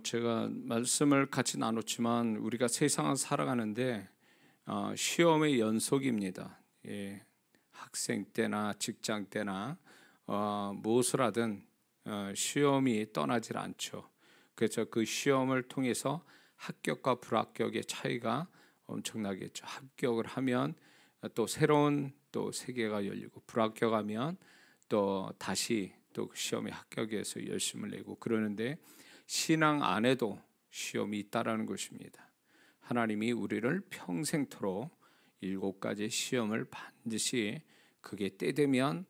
제가 말씀을 같이 나눴지만 우리가 세상을 살아가는데 시험의 연속입니다. 예, 학생 때나 직장 때나 무엇을 하든 시험이 떠나질 않죠. 그래서 그 시험을 통해서 합격과 불합격의 차이가 엄청나겠죠. 합격을 하면 또 새로운 또 세계가 열리고, 불합격하면 또 다시 또 시험에 합격해서 열심을 내고 그러는데, 신앙 안에도 시험이 있다라는 것입니다. 하나님이 우리를 평생토록 7가지 시험을 반드시 그게 때 되면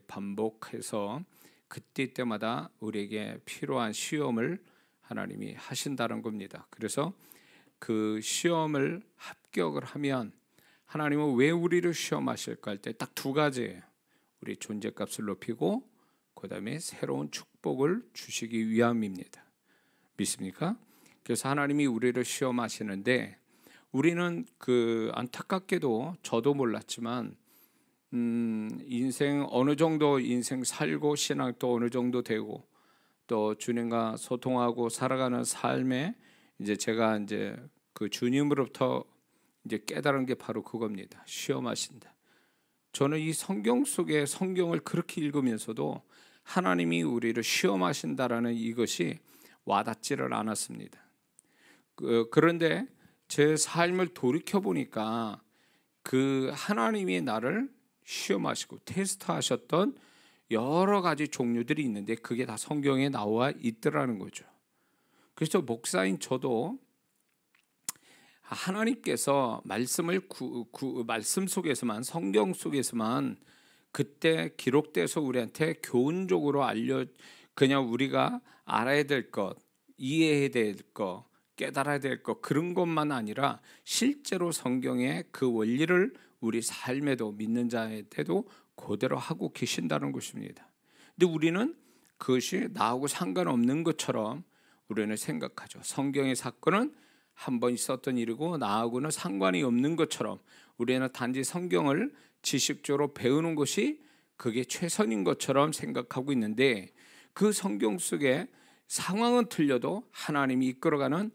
반복해서 그때마다 우리에게 필요한 시험을 하나님이 하신다는 겁니다. 그래서 그 시험을 합격을 하면 하나님은 왜 우리를 시험하실까 할 때 딱 2가지예요. 우리 존재값을 높이고 그 다음에 새로운 축복을 주시기 위함입니다. 믿습니까? 그래서 하나님이 우리를 시험하시는데, 우리는 안타깝게도 저도 몰랐지만 인생 어느 정도 인생 살고 신앙도 어느 정도 되고 또 주님과 소통하고 살아가는 삶에 제가 그 주님으로부터 깨달은 게 바로 그겁니다. 시험하신다. 저는 이 성경 속에 성경을 그렇게 읽으면서도 하나님이 우리를 시험하신다라는 이것이 와닿지를 않았습니다. 그런데 제 삶을 돌이켜 보니까 그 하나님이 나를 시험하시고 테스트하셨던 여러 가지 종류들이 있는데 그게 다 성경에 나와 있더라는 거죠. 그래서 목사인 저도 하나님께서 말씀을 말씀 속에서만, 성경 속에서만 그때 기록돼서 우리한테 교훈적으로 그냥 우리가 알아야 될 것, 이해해야 될 것, 깨달아야 될 것, 그런 것만 아니라 실제로 성경의 그 원리를 우리 삶에도, 믿는 자한테도 그대로 하고 계신다는 것입니다. 근데 우리는 그것이 나하고 상관없는 것처럼 우리는 생각하죠. 성경의 사건은 한 번 있었던 일이고 나하고는 상관이 없는 것처럼 우리는 단지 성경을 지식적으로 배우는 것이 그게 최선인 것처럼 생각하고 있는데, 그 성경 속에 상황은 틀려도 하나님이 이끌어가는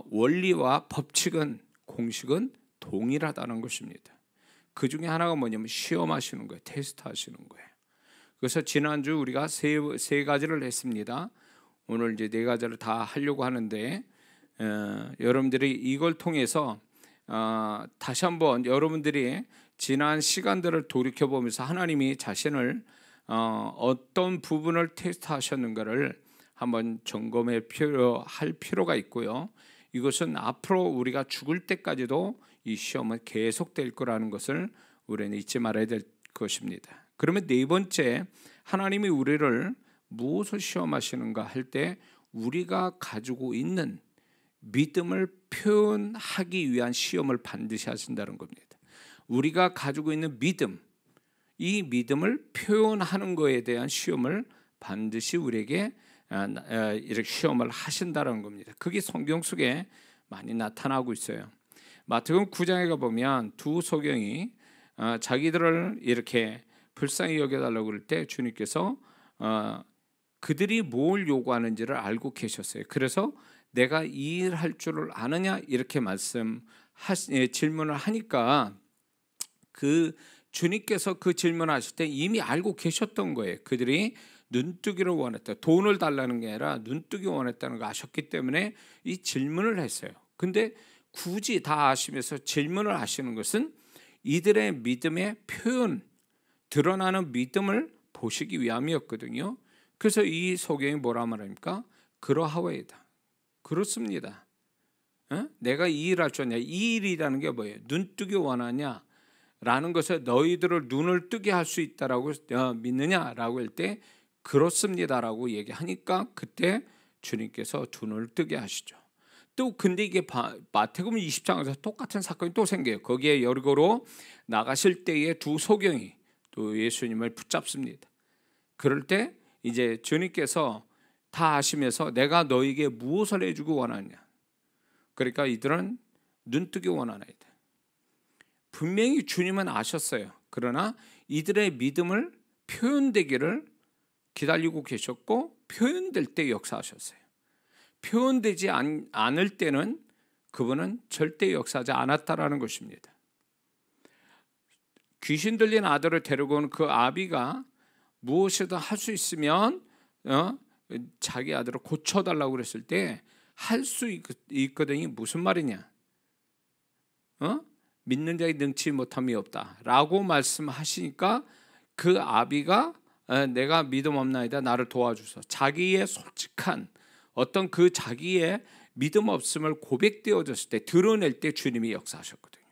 원리와 법칙은, 공식은 동일하다는 것입니다. 그 중에 하나가 뭐냐면 시험하시는 거예요. 테스트하시는 거예요. 그래서 지난주 우리가 세 가지를 했습니다. 오늘 4가지를 다 하려고 하는데, 여러분들이 이걸 통해서 다시 한번 여러분들이 지난 시간들을 돌이켜보면서 하나님이 자신을 어떤 부분을 테스트하셨는가를 한번 점검할 필요가 있고요. 이것은 앞으로 우리가 죽을 때까지도 이 시험은 계속될 거라는 것을 우리는 잊지 말아야 될 것입니다. 그러면 4번째, 하나님이 우리를 무엇을 시험하시는가 할 때 우리가 가지고 있는 믿음을 표현하기 위한 시험을 반드시 하신다는 겁니다. 우리가 가지고 있는 믿음, 이 믿음을 표현하는 것에 대한 시험을 반드시 우리에게 이렇게 시험을 하신다는 겁니다. 그게 성경 속에 많이 나타나고 있어요. 마태복음 9장에 가보면 2 소경이 자기들을 이렇게 불쌍히 여겨달라고 그럴 때 주님께서 그들이 뭘 요구하는지를 알고 계셨어요. 그래서 내가 이 일 할 줄을 아느냐 이렇게 질문을 하니까 그 주님께서 그 질문하실 때 이미 알고 계셨던 거예요. 그들이 눈뜨기를 원했다. 돈을 달라는 게 아니라 눈뜨기 원했다는 걸 아셨기 때문에 이 질문을 했어요. 근데 굳이 다 아시면서 질문을 하시는 것은 이들의 믿음의 표현, 드러나는 믿음을 보시기 위함이었거든요. 그래서 이 소경이 뭐라 말합니까? 그러하오이다. 그렇습니다. 내가 이 일 할 줄 아냐. 이 일이라는 게 뭐예요? 눈뜨기 원하냐 라는 것을 너희들을 눈을 뜨게 할 수 있다라고 믿느냐라고 할 때 그렇습니다라고 얘기하니까 그때 주님께서 두 눈을 뜨게 하시죠. 또 근데 이게 마태복음 20장에서 똑같은 사건이 또 생겨요. 거기에 여리고로 나가실 때에 2 소경이 또 예수님을 붙잡습니다. 그럴 때 이제 주님께서 다 아시면서 내가 너에게 무엇을 해주고 원하냐. 그러니까 이들은 눈뜨기 원하나이다. 분명히 주님은 아셨어요. 그러나 이들의 믿음을 표현되기를 기다리고 계셨고 표현될 때 역사하셨어요. 표현되지 않을 때는 그분은 절대 역사하지 않았다라는 것입니다. 귀신 들린 아들을 데리고 온 그 아비가 무엇이든 할 수 있으면 자기 아들을 고쳐달라고 그랬을 때 할 수 있거든요. 무슨 말이냐? 믿는 자의 능치 못함이 없다라고 말씀하시니까 그 아비가 내가 믿음 없나이다 나를 도와주소. 자기의 솔직한 어떤 그 자기의 믿음 없음을 고백되어졌을 때 드러낼 때 주님이 역사하셨거든요.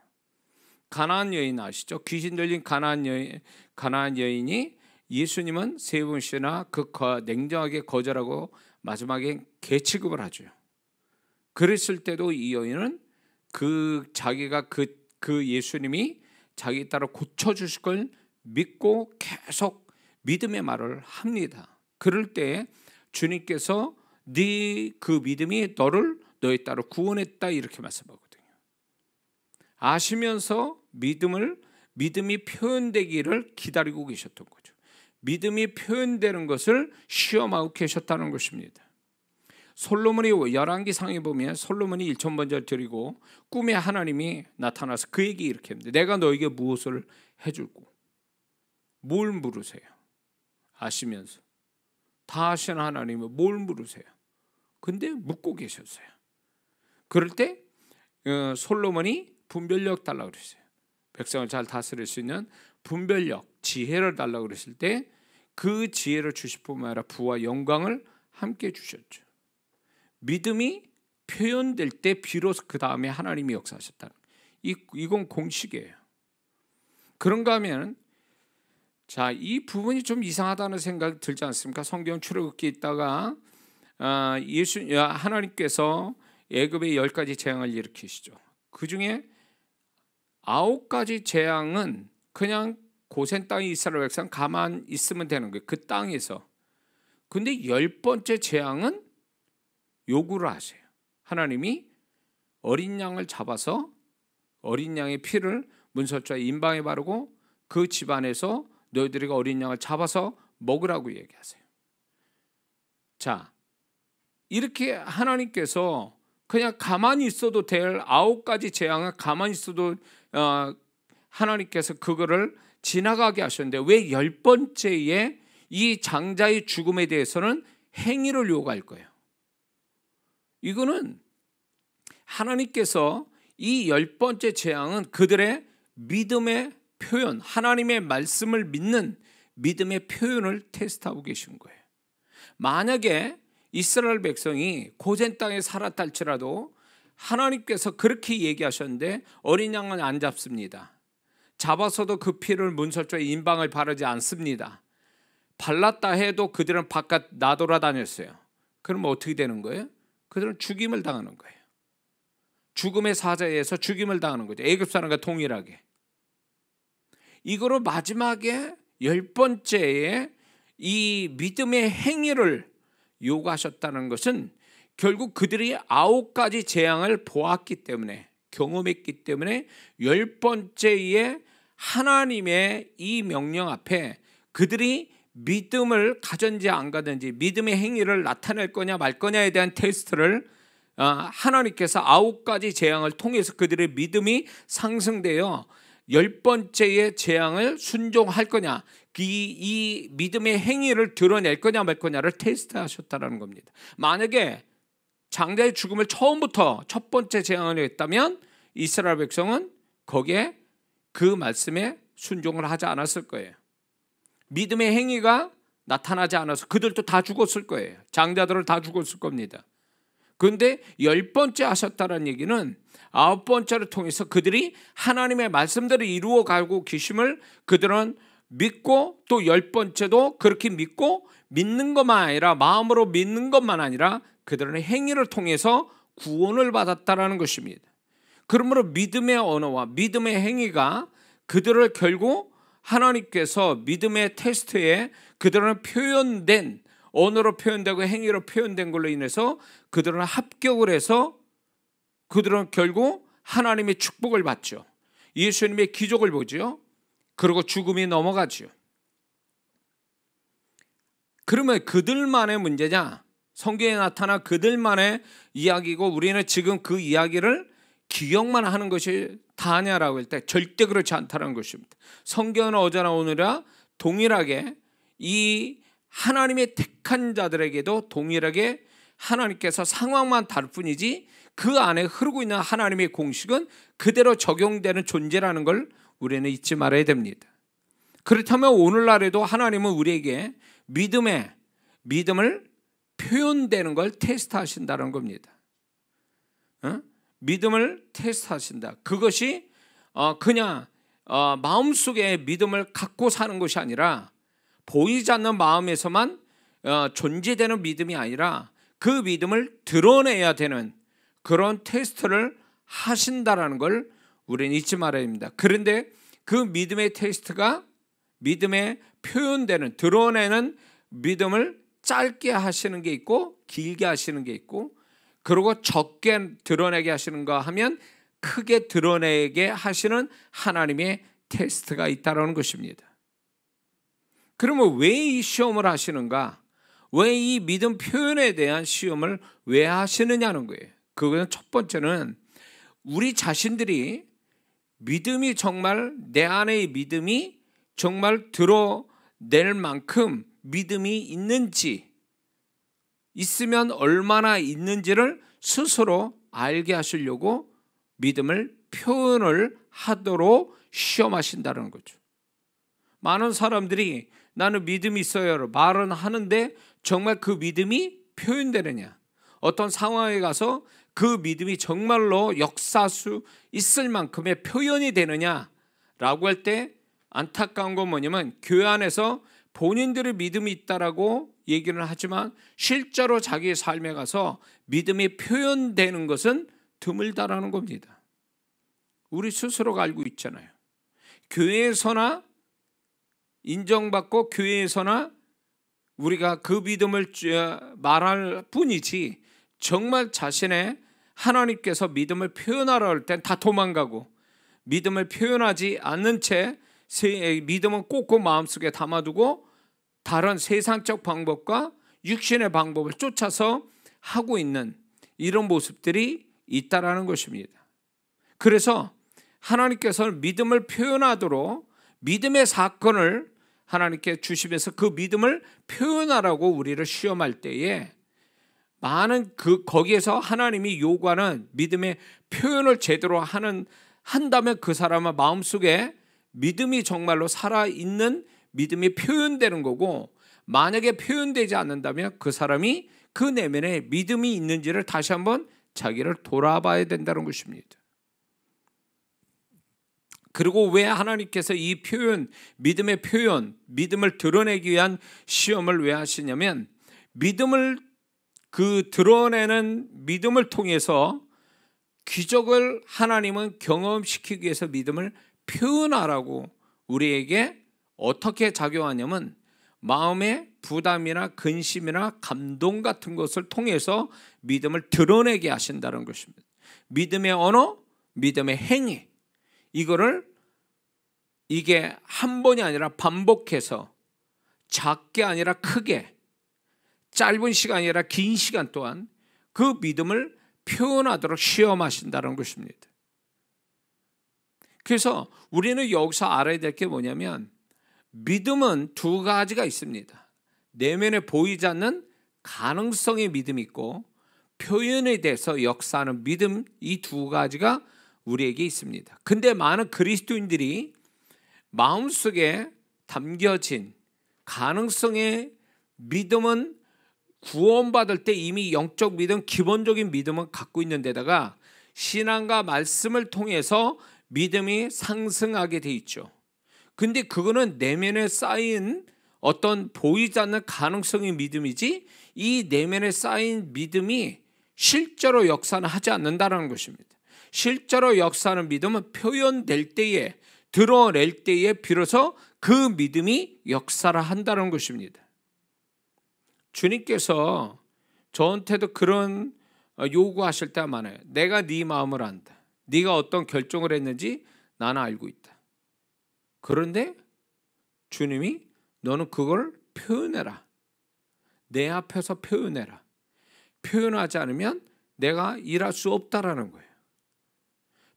가나안 여인 아시죠? 귀신 들린 가나안 여인이 예수님은 세 번씩이나 냉정하게 거절하고 마지막에 개취급을 하죠. 그랬을 때도 이 여인은 자기가 그 예수님이 자기 따라 고쳐주실 걸 믿고 계속 믿음의 말을 합니다. 그럴 때 주님께서 네 그 믿음이 너의 따라 구원했다 이렇게 말씀하거든요. 아시면서 믿음이 표현되기를 기다리고 계셨던 거죠. 믿음이 표현되는 것을 시험하고 계셨다는 것입니다. 솔로몬이 열왕기상에 보면 솔로몬이 1,000번제를 드리고 꿈에 하나님이 나타나서 그에게 이렇게 합니다. 내가 너에게 무엇을 해줄고 뭘 물으세요? 아시면서 다 아시는 하나님은 뭘 물으세요? 근데 묻고 계셨어요. 그럴 때 솔로몬이 분별력 달라고 그랬어요. 백성을 잘 다스릴 수 있는 분별력, 지혜를 달라고 그랬을 때 그 지혜를 주실 뿐만 아니라 부와 영광을 함께 주셨죠. 믿음이 표현될 때 비로소 그 다음에 하나님이 역사하셨다는 이건 공식이에요. 그런가 하면 이 부분이 좀 이상하다는 생각이 들지 않습니까? 성경 출애굽기 있다가 하나님께서 애굽의 10가지 재앙을 일으키시죠. 그 중에 9가지 재앙은 그냥 고센 땅에 이스라엘 백성 가만 있으면 되는 거예요. 그 땅에서. 근데 10번째 재앙은 요구를 하세요. 하나님이 어린 양을 잡아서 어린 양의 피를 문설주와 인방에 바르고 그 집안에서 너희들이 어린 양을 잡아서 먹으라고 얘기하세요. 자, 이렇게 하나님께서 그냥 가만히 있어도 될 9가지 재앙을 가만히 있어도 하나님께서 그거를 지나가게 하셨는데 왜 10번째에 이 장자의 죽음에 대해서는 행위를 요구할 거예요? 이거는 하나님께서 이 10번째 재앙은 그들의 믿음의 표현, 하나님의 말씀을 믿는 믿음의 표현을 테스트하고 계신 거예요. 만약에 이스라엘 백성이 고센 땅에 살았다 할지라도 하나님께서 그렇게 얘기하셨는데 어린 양은 안 잡습니다. 잡아서도 그 피를 문설주에 인방을 바르지 않습니다. 발랐다 해도 그들은 바깥 나돌아다녔어요. 그럼 어떻게 되는 거예요? 그들은 죽임을 당하는 거예요. 죽음의 사자에서 죽임을 당하는 거죠. 애굽 사람과 동일하게. 이거로 마지막에 10번째에 이 믿음의 행위를 요구하셨다는 것은 결국 그들이 9가지 재앙을 보았기 때문에 경험했기 때문에 10번째에 하나님의 이 명령 앞에 그들이 믿음을 가졌는지 안 가졌는지 믿음의 행위를 나타낼 거냐 말 거냐에 대한 테스트를 하나님께서 9가지 재앙을 통해서 그들의 믿음이 상승되어 10번째의 재앙을 순종할 거냐 이 믿음의 행위를 드러낼 거냐 말 거냐를 테스트하셨다는 겁니다. 만약에 장자의 죽음을 처음부터 첫 번째 재앙을 했다면 이스라엘 백성은 거기에 그 말씀에 순종을 하지 않았을 거예요. 믿음의 행위가 나타나지 않아서 그들도 다 죽었을 거예요. 장자들을 다 죽었을 겁니다. 그런데 10번째 하셨다는 얘기는 9번째를 통해서 그들이 하나님의 말씀대로 이루어가고 계심을 그들은 믿고 또 10번째도 그렇게 믿고 믿는 것만 아니라 마음으로 믿는 것만 아니라 그들은 행위를 통해서 구원을 받았다라는 것입니다. 그러므로 믿음의 언어와 믿음의 행위가 그들을 결국 하나님께서 믿음의 테스트에 그들은 표현된 언어로 표현되고 행위로 표현된 걸로 인해서 그들은 합격을 해서 그들은 결국 하나님의 축복을 받죠. 예수님의 기적을 보죠. 그리고 죽음이 넘어가죠. 그러면 그들만의 문제냐? 성경에 나타나 그들만의 이야기고 우리는 지금 그 이야기를 기억만 하는 것이 다냐라고 할 때 절대 그렇지 않다는 것입니다. 성경은 어제나 오늘이나 동일하게 이 하나님의 택한 자들에게도 동일하게 하나님께서 상황만 다를 뿐이지 그 안에 흐르고 있는 하나님의 공식은 그대로 적용되는 존재라는 걸 우리는 잊지 말아야 됩니다. 그렇다면 오늘날에도 하나님은 우리에게 믿음을 표현되는 걸 테스트하신다는 겁니다. 믿음을 테스트하신다. 그것이 그냥 마음속에 믿음을 갖고 사는 것이 아니라 보이지 않는 마음에서만 존재되는 믿음이 아니라 그 믿음을 드러내야 되는 그런 테스트를 하신다라는 걸 우리는 잊지 말아야 합니다. 그런데 그 믿음의 테스트가 믿음에 표현되는 드러내는 믿음을 짧게 하시는 게 있고 길게 하시는 게 있고 그리고 적게 드러내게 하시는가 하면 크게 드러내게 하시는 하나님의 테스트가 있다는 것입니다. 그러면 왜 이 시험을 하시는가? 왜 이 믿음 표현에 대한 시험을 왜 하시느냐는 거예요. 그것은 첫 번째는 우리 자신들이 믿음이 정말 내 안의 믿음이 정말 드러낼 만큼 믿음이 있는지 있으면 얼마나 있는지를 스스로 알게 하시려고 믿음을 표현을 하도록 시험하신다는 거죠. 많은 사람들이 나는 믿음이 있어요 말은 하는데 정말 그 믿음이 표현되느냐, 어떤 상황에 가서 그 믿음이 정말로 역사할 수 있을 만큼의 표현이 되느냐라고 할 때 안타까운 건 뭐냐면 교회 안에서 본인들의 믿음이 있다라고 얘기를 하지만 실제로 자기의 삶에 가서 믿음이 표현되는 것은 드물다라는 겁니다. 우리 스스로가 알고 있잖아요. 교회에서나 인정받고 교회에서나 우리가 그 믿음을 말할 뿐이지 정말 자신의 하나님께서 믿음을 표현하라 할 땐 다 도망가고 믿음을 표현하지 않는 채 믿음은 꼭꼭 마음속에 담아두고 다른 세상적 방법과 육신의 방법을 쫓아서 하고 있는 이런 모습들이 있다라는 것입니다. 그래서 하나님께서는 믿음을 표현하도록 믿음의 사건을 하나님께 주시면서 그 믿음을 표현하라고 우리를 시험할 때에 많은 거기에서 하나님이 요구하는 믿음의 표현을 제대로 한다면 그 사람의 마음속에 믿음이 정말로 살아있는 믿음이 표현되는 거고, 만약에 표현되지 않는다면 그 사람이 그 내면에 믿음이 있는지를 다시 한번 자기를 돌아봐야 된다는 것입니다. 그리고 왜 하나님께서 이 표현, 믿음의 표현, 믿음을 드러내기 위한 시험을 왜 하시냐면 믿음을 드러내는 믿음을 통해서 기적을 하나님은 경험시키기 위해서 믿음을 표현하라고 우리에게 어떻게 작용하냐면 마음의 부담이나 근심이나 감동 같은 것을 통해서 믿음을 드러내게 하신다는 것입니다. 믿음의 언어, 믿음의 행위, 이게 한 번이 아니라 반복해서 작게 아니라 크게, 짧은 시간이 아니라 긴 시간 동안 그 믿음을 표현하도록 시험하신다는 것입니다. 그래서 우리는 여기서 알아야 될 게 뭐냐면 믿음은 두 가지가 있습니다. 내면에 보이지 않는 가능성의 믿음이 있고 표현에 대해서 역사하는 믿음, 이 두 가지가 우리에게 있습니다. 근데 많은 그리스도인들이 마음속에 담겨진 가능성의 믿음은 구원받을 때 이미 영적 믿음, 기본적인 믿음은 갖고 있는 데다가 신앙과 말씀을 통해서 믿음이 상승하게 돼 있죠. 근데 그거는 내면에 쌓인 어떤 보이지 않는 가능성의 믿음이지 이 내면에 쌓인 믿음이 실제로 역사는 하지 않는다는 것입니다. 실제로 역사하는 믿음은 표현될 때에, 드러낼 때에 비로소 그 믿음이 역사를 한다는 것입니다. 주님께서 저한테도 그런 요구하실 때가 많아요. 내가 네 마음을 안다. 네가 어떤 결정을 했는지 나는 알고 있다. 그런데 주님이 너는 그걸 표현해라. 내 앞에서 표현해라. 표현하지 않으면 내가 일할 수 없다라는 거예요.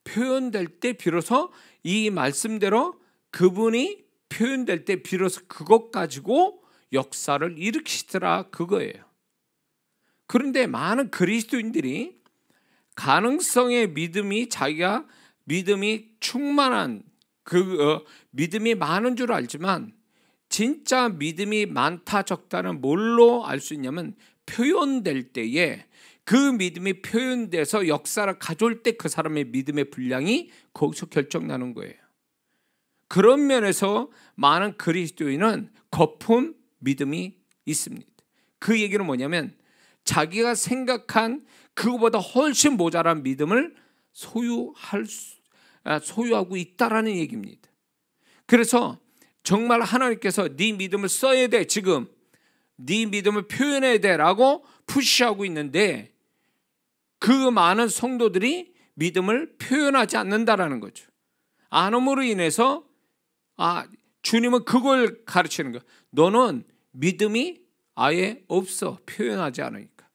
표현될 때 비로소 이 말씀대로 그분이 표현될 때 비로소 그것 가지고 역사를 일으키시더라 그거예요. 그런데 많은 그리스도인들이 가능성의 믿음이 자기가 믿음이 충만한 믿음이 많은 줄 알지만 진짜 믿음이 많다 적다는 뭘로 알 수 있냐면 표현될 때에 그 믿음이 표현돼서 역사를 가져올 때 그 사람의 믿음의 분량이 거기서 결정나는 거예요. 그런 면에서 많은 그리스도인은 거품 믿음이 있습니다. 그 얘기는 뭐냐면 자기가 생각한 그거보다 훨씬 모자란 믿음을 소유하고 있다라는 얘기입니다. 그래서 정말 하나님께서 네 믿음을 써야 돼, 지금 네 믿음을 표현해야 돼라고 푸시하고 있는데 그 많은 성도들이 믿음을 표현하지 않는다라는 거죠. 안 함으로 인해서 주님은 그걸 가르치는 거야. 너는 믿음이 아예 없어, 표현하지 않으니까.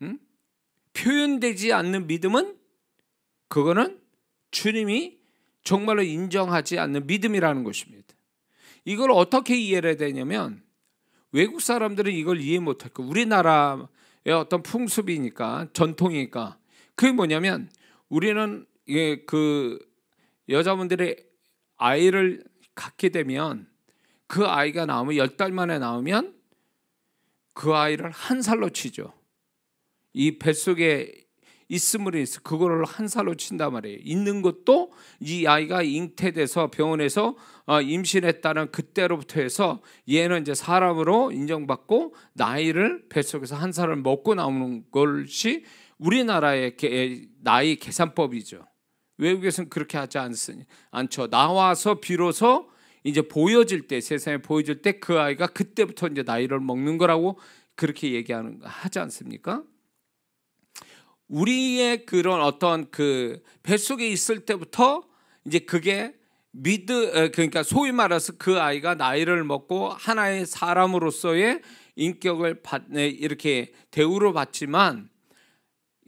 응? 표현되지 않는 믿음은 그거는 주님이 정말로 인정하지 않는 믿음이라는 것입니다. 이걸 어떻게 이해를 해야 되냐면 외국 사람들은 이걸 이해 못할 거예요. 우리나라의 어떤 풍습이니까, 전통이니까. 그게 뭐냐면 우리는 그 여자분들의 아이를 갖게 되면 그 아이가 나오면 10달 만에 나오면 그 아이를 한 살로 치죠. 이 뱃속에 있음으로 인해서 그거를 한 살로 친단 말이에요. 있는 것도 이 아이가 잉태돼서 병원에서 임신했다는 그때로부터 해서 얘는 이제 사람으로 인정받고 나이를 뱃속에서 한 살을 먹고 나오는 것이 우리나라의 나이 계산법이죠. 외국에서는 그렇게 하지 않죠. 나와서 비로소 이제 보여질 때, 세상에 보여질 때 그 아이가 그때부터 이제 나이를 먹는 거라고 그렇게 하지 않습니까? 우리의 그런 어떤 그 뱃속에 있을 때부터 이제 그게 그러니까 소위 말해서 그 아이가 나이를 먹고 하나의 사람으로서의 인격을 이렇게 대우를 받지만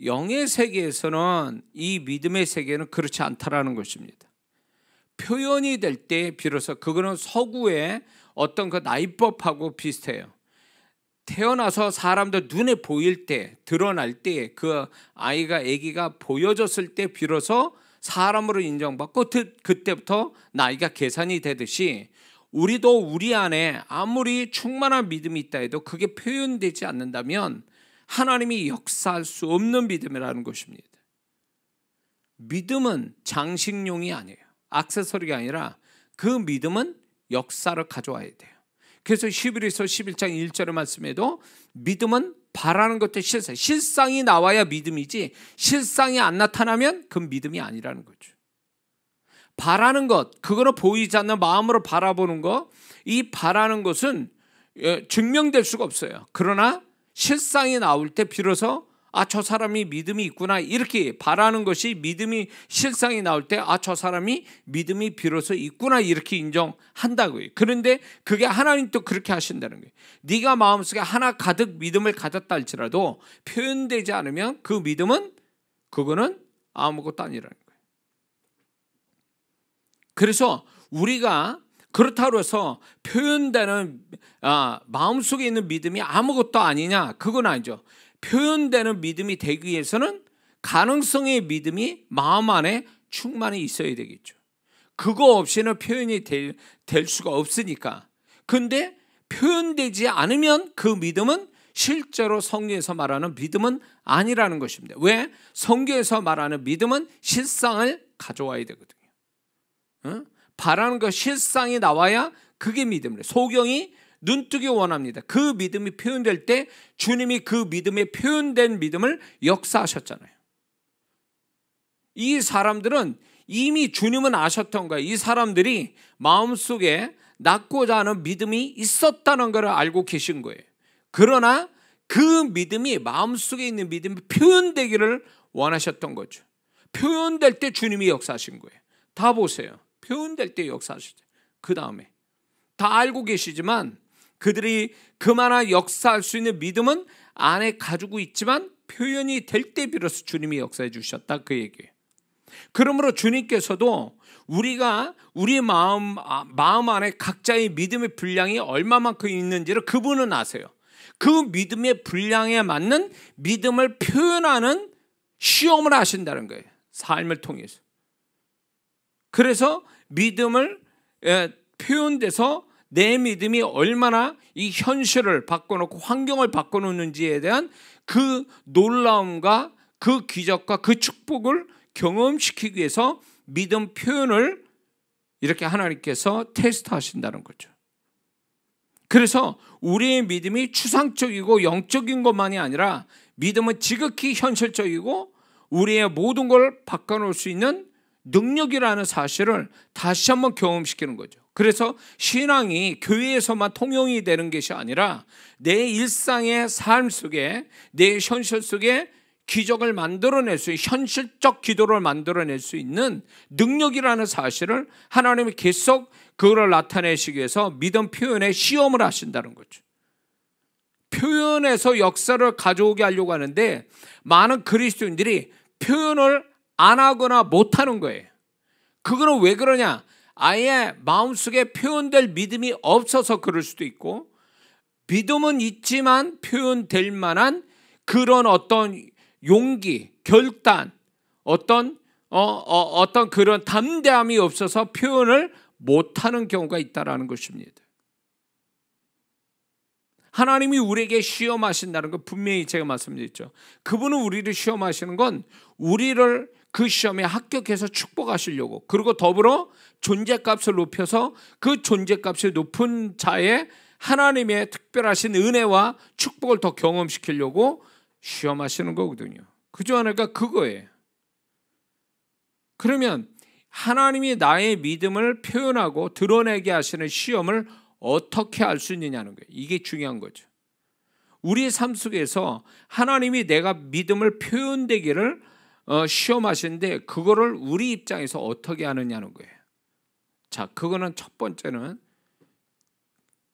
영의 세계에서는 이 믿음의 세계는 그렇지 않다라는 것입니다. 표현이 될 때 비로소 그거는 서구의 어떤 그 나이법하고 비슷해요. 태어나서 사람들 눈에 보일 때, 드러날 때, 그 아기가 보여졌을 때 비로소 사람으로 인정받고 그때부터 나이가 계산이 되듯이 우리도 우리 안에 아무리 충만한 믿음이 있다 해도 그게 표현되지 않는다면 하나님이 역사할 수 없는 믿음이라는 것입니다. 믿음은 장식용이 아니에요. 액세서리가 아니라 그 믿음은 역사를 가져와야 돼요. 그래서 히브리서 11장 1절의 말씀에도 믿음은 바라는 것도 실상이 나와야 믿음이지 실상이 안 나타나면 그건 믿음이 아니라는 거죠. 바라는 것, 그거는 보이지 않는 마음으로 바라보는 것, 이 바라는 것은 증명될 수가 없어요. 그러나 실상이 나올 때 비로소 저 사람이 믿음이 있구나, 이렇게 바라는 것이 믿음이 실상이 나올 때 저 사람이 믿음이 비로소 있구나, 이렇게 인정한다고요. 그런데 그게 하나님도 그렇게 하신다는 거예요. 네가 마음속에 하나 가득 믿음을 가졌다 할지라도 표현되지 않으면 그 믿음은 그거는 아무것도 아니라는 거예요. 그래서 우리가 그렇다고 해서 표현되는 마음속에 있는 믿음이 아무것도 아니냐, 그건 아니죠. 표현되는 믿음이 되기 위해서는 가능성의 믿음이 마음 안에 충만히 있어야 되겠죠. 그거 없이는 표현이 될 수가 없으니까. 근데 표현되지 않으면 그 믿음은 실제로 성경에서 말하는 믿음은 아니라는 것입니다. 왜? 성경에서 말하는 믿음은 실상을 가져와야 되거든요. 바라는 것 실상이 나와야 그게 믿음이에요. 소경이 눈뜨기 원합니다. 그 믿음이 표현될 때 주님이 그 믿음에 표현된 믿음을 역사하셨잖아요. 이 사람들은 이미 주님은 아셨던 거예요. 이 사람들이 마음속에 낳고자 하는 믿음이 있었다는 걸 알고 계신 거예요. 그러나 그 믿음이 마음속에 있는 믿음이 표현되기를 원하셨던 거죠. 표현될 때 주님이 역사하신 거예요. 다 보세요. 표현될 때 역사하시죠. 그 다음에 다 알고 계시지만 그들이 그만한 역사할 수 있는 믿음은 안에 가지고 있지만 표현이 될 때 비로소 주님이 역사해 주셨다, 그 얘기예요. 그러므로 주님께서도 우리가 우리 마음 안에 각자의 믿음의 분량이 얼마만큼 있는지를 그분은 아세요. 그 믿음의 분량에 맞는 믿음을 표현하는 시험을 하신다는 거예요, 삶을 통해서. 그래서 믿음을 표현돼서 내 믿음이 얼마나 이 현실을 바꿔놓고 환경을 바꿔놓는지에 대한 그 놀라움과 그 기적과 그 축복을 경험시키기 위해서 믿음 표현을 이렇게 하나님께서 테스트하신다는 거죠. 그래서 우리의 믿음이 추상적이고 영적인 것만이 아니라 믿음은 지극히 현실적이고 우리의 모든 걸 바꿔놓을 수 있는 능력이라는 사실을 다시 한번 경험시키는 거죠. 그래서 신앙이 교회에서만 통용이 되는 것이 아니라 내 일상의 삶 속에, 내 현실 속에 기적을 만들어낼 수 있는, 현실적 기도를 만들어낼 수 있는 능력이라는 사실을 하나님이 계속 그걸 나타내시기 위해서 믿음 표현에 시험을 하신다는 거죠. 표현에서 역사를 가져오게 하려고 하는데 많은 그리스도인들이 표현을 안 하거나 못하는 거예요. 그거는 왜 그러냐? 아예 마음속에 표현될 믿음이 없어서 그럴 수도 있고, 믿음은 있지만 표현될 만한 그런 어떤 용기, 결단, 어떤 그런 담대함이 없어서 표현을 못하는 경우가 있다라는 것입니다. 하나님이 우리에게 시험하신다는 건 분명히 제가 말씀드렸죠. 그분은 우리를 시험하시는 건 우리를 그 시험에 합격해서 축복하시려고, 그리고 더불어 존재값을 높여서 그 존재값이 높은 자의 하나님의 특별하신 은혜와 축복을 더 경험시키려고 시험하시는 거거든요. 그중 하나가 그거예요. 그러면 하나님이 나의 믿음을 표현하고 드러내게 하시는 시험을 어떻게 알 수 있느냐는 거예요. 이게 중요한 거죠. 우리의 삶 속에서 하나님이 내가 믿음을 표현되기를 시험하시는데 그거를 우리 입장에서 어떻게 하느냐는 거예요. 자, 그거는 첫 번째는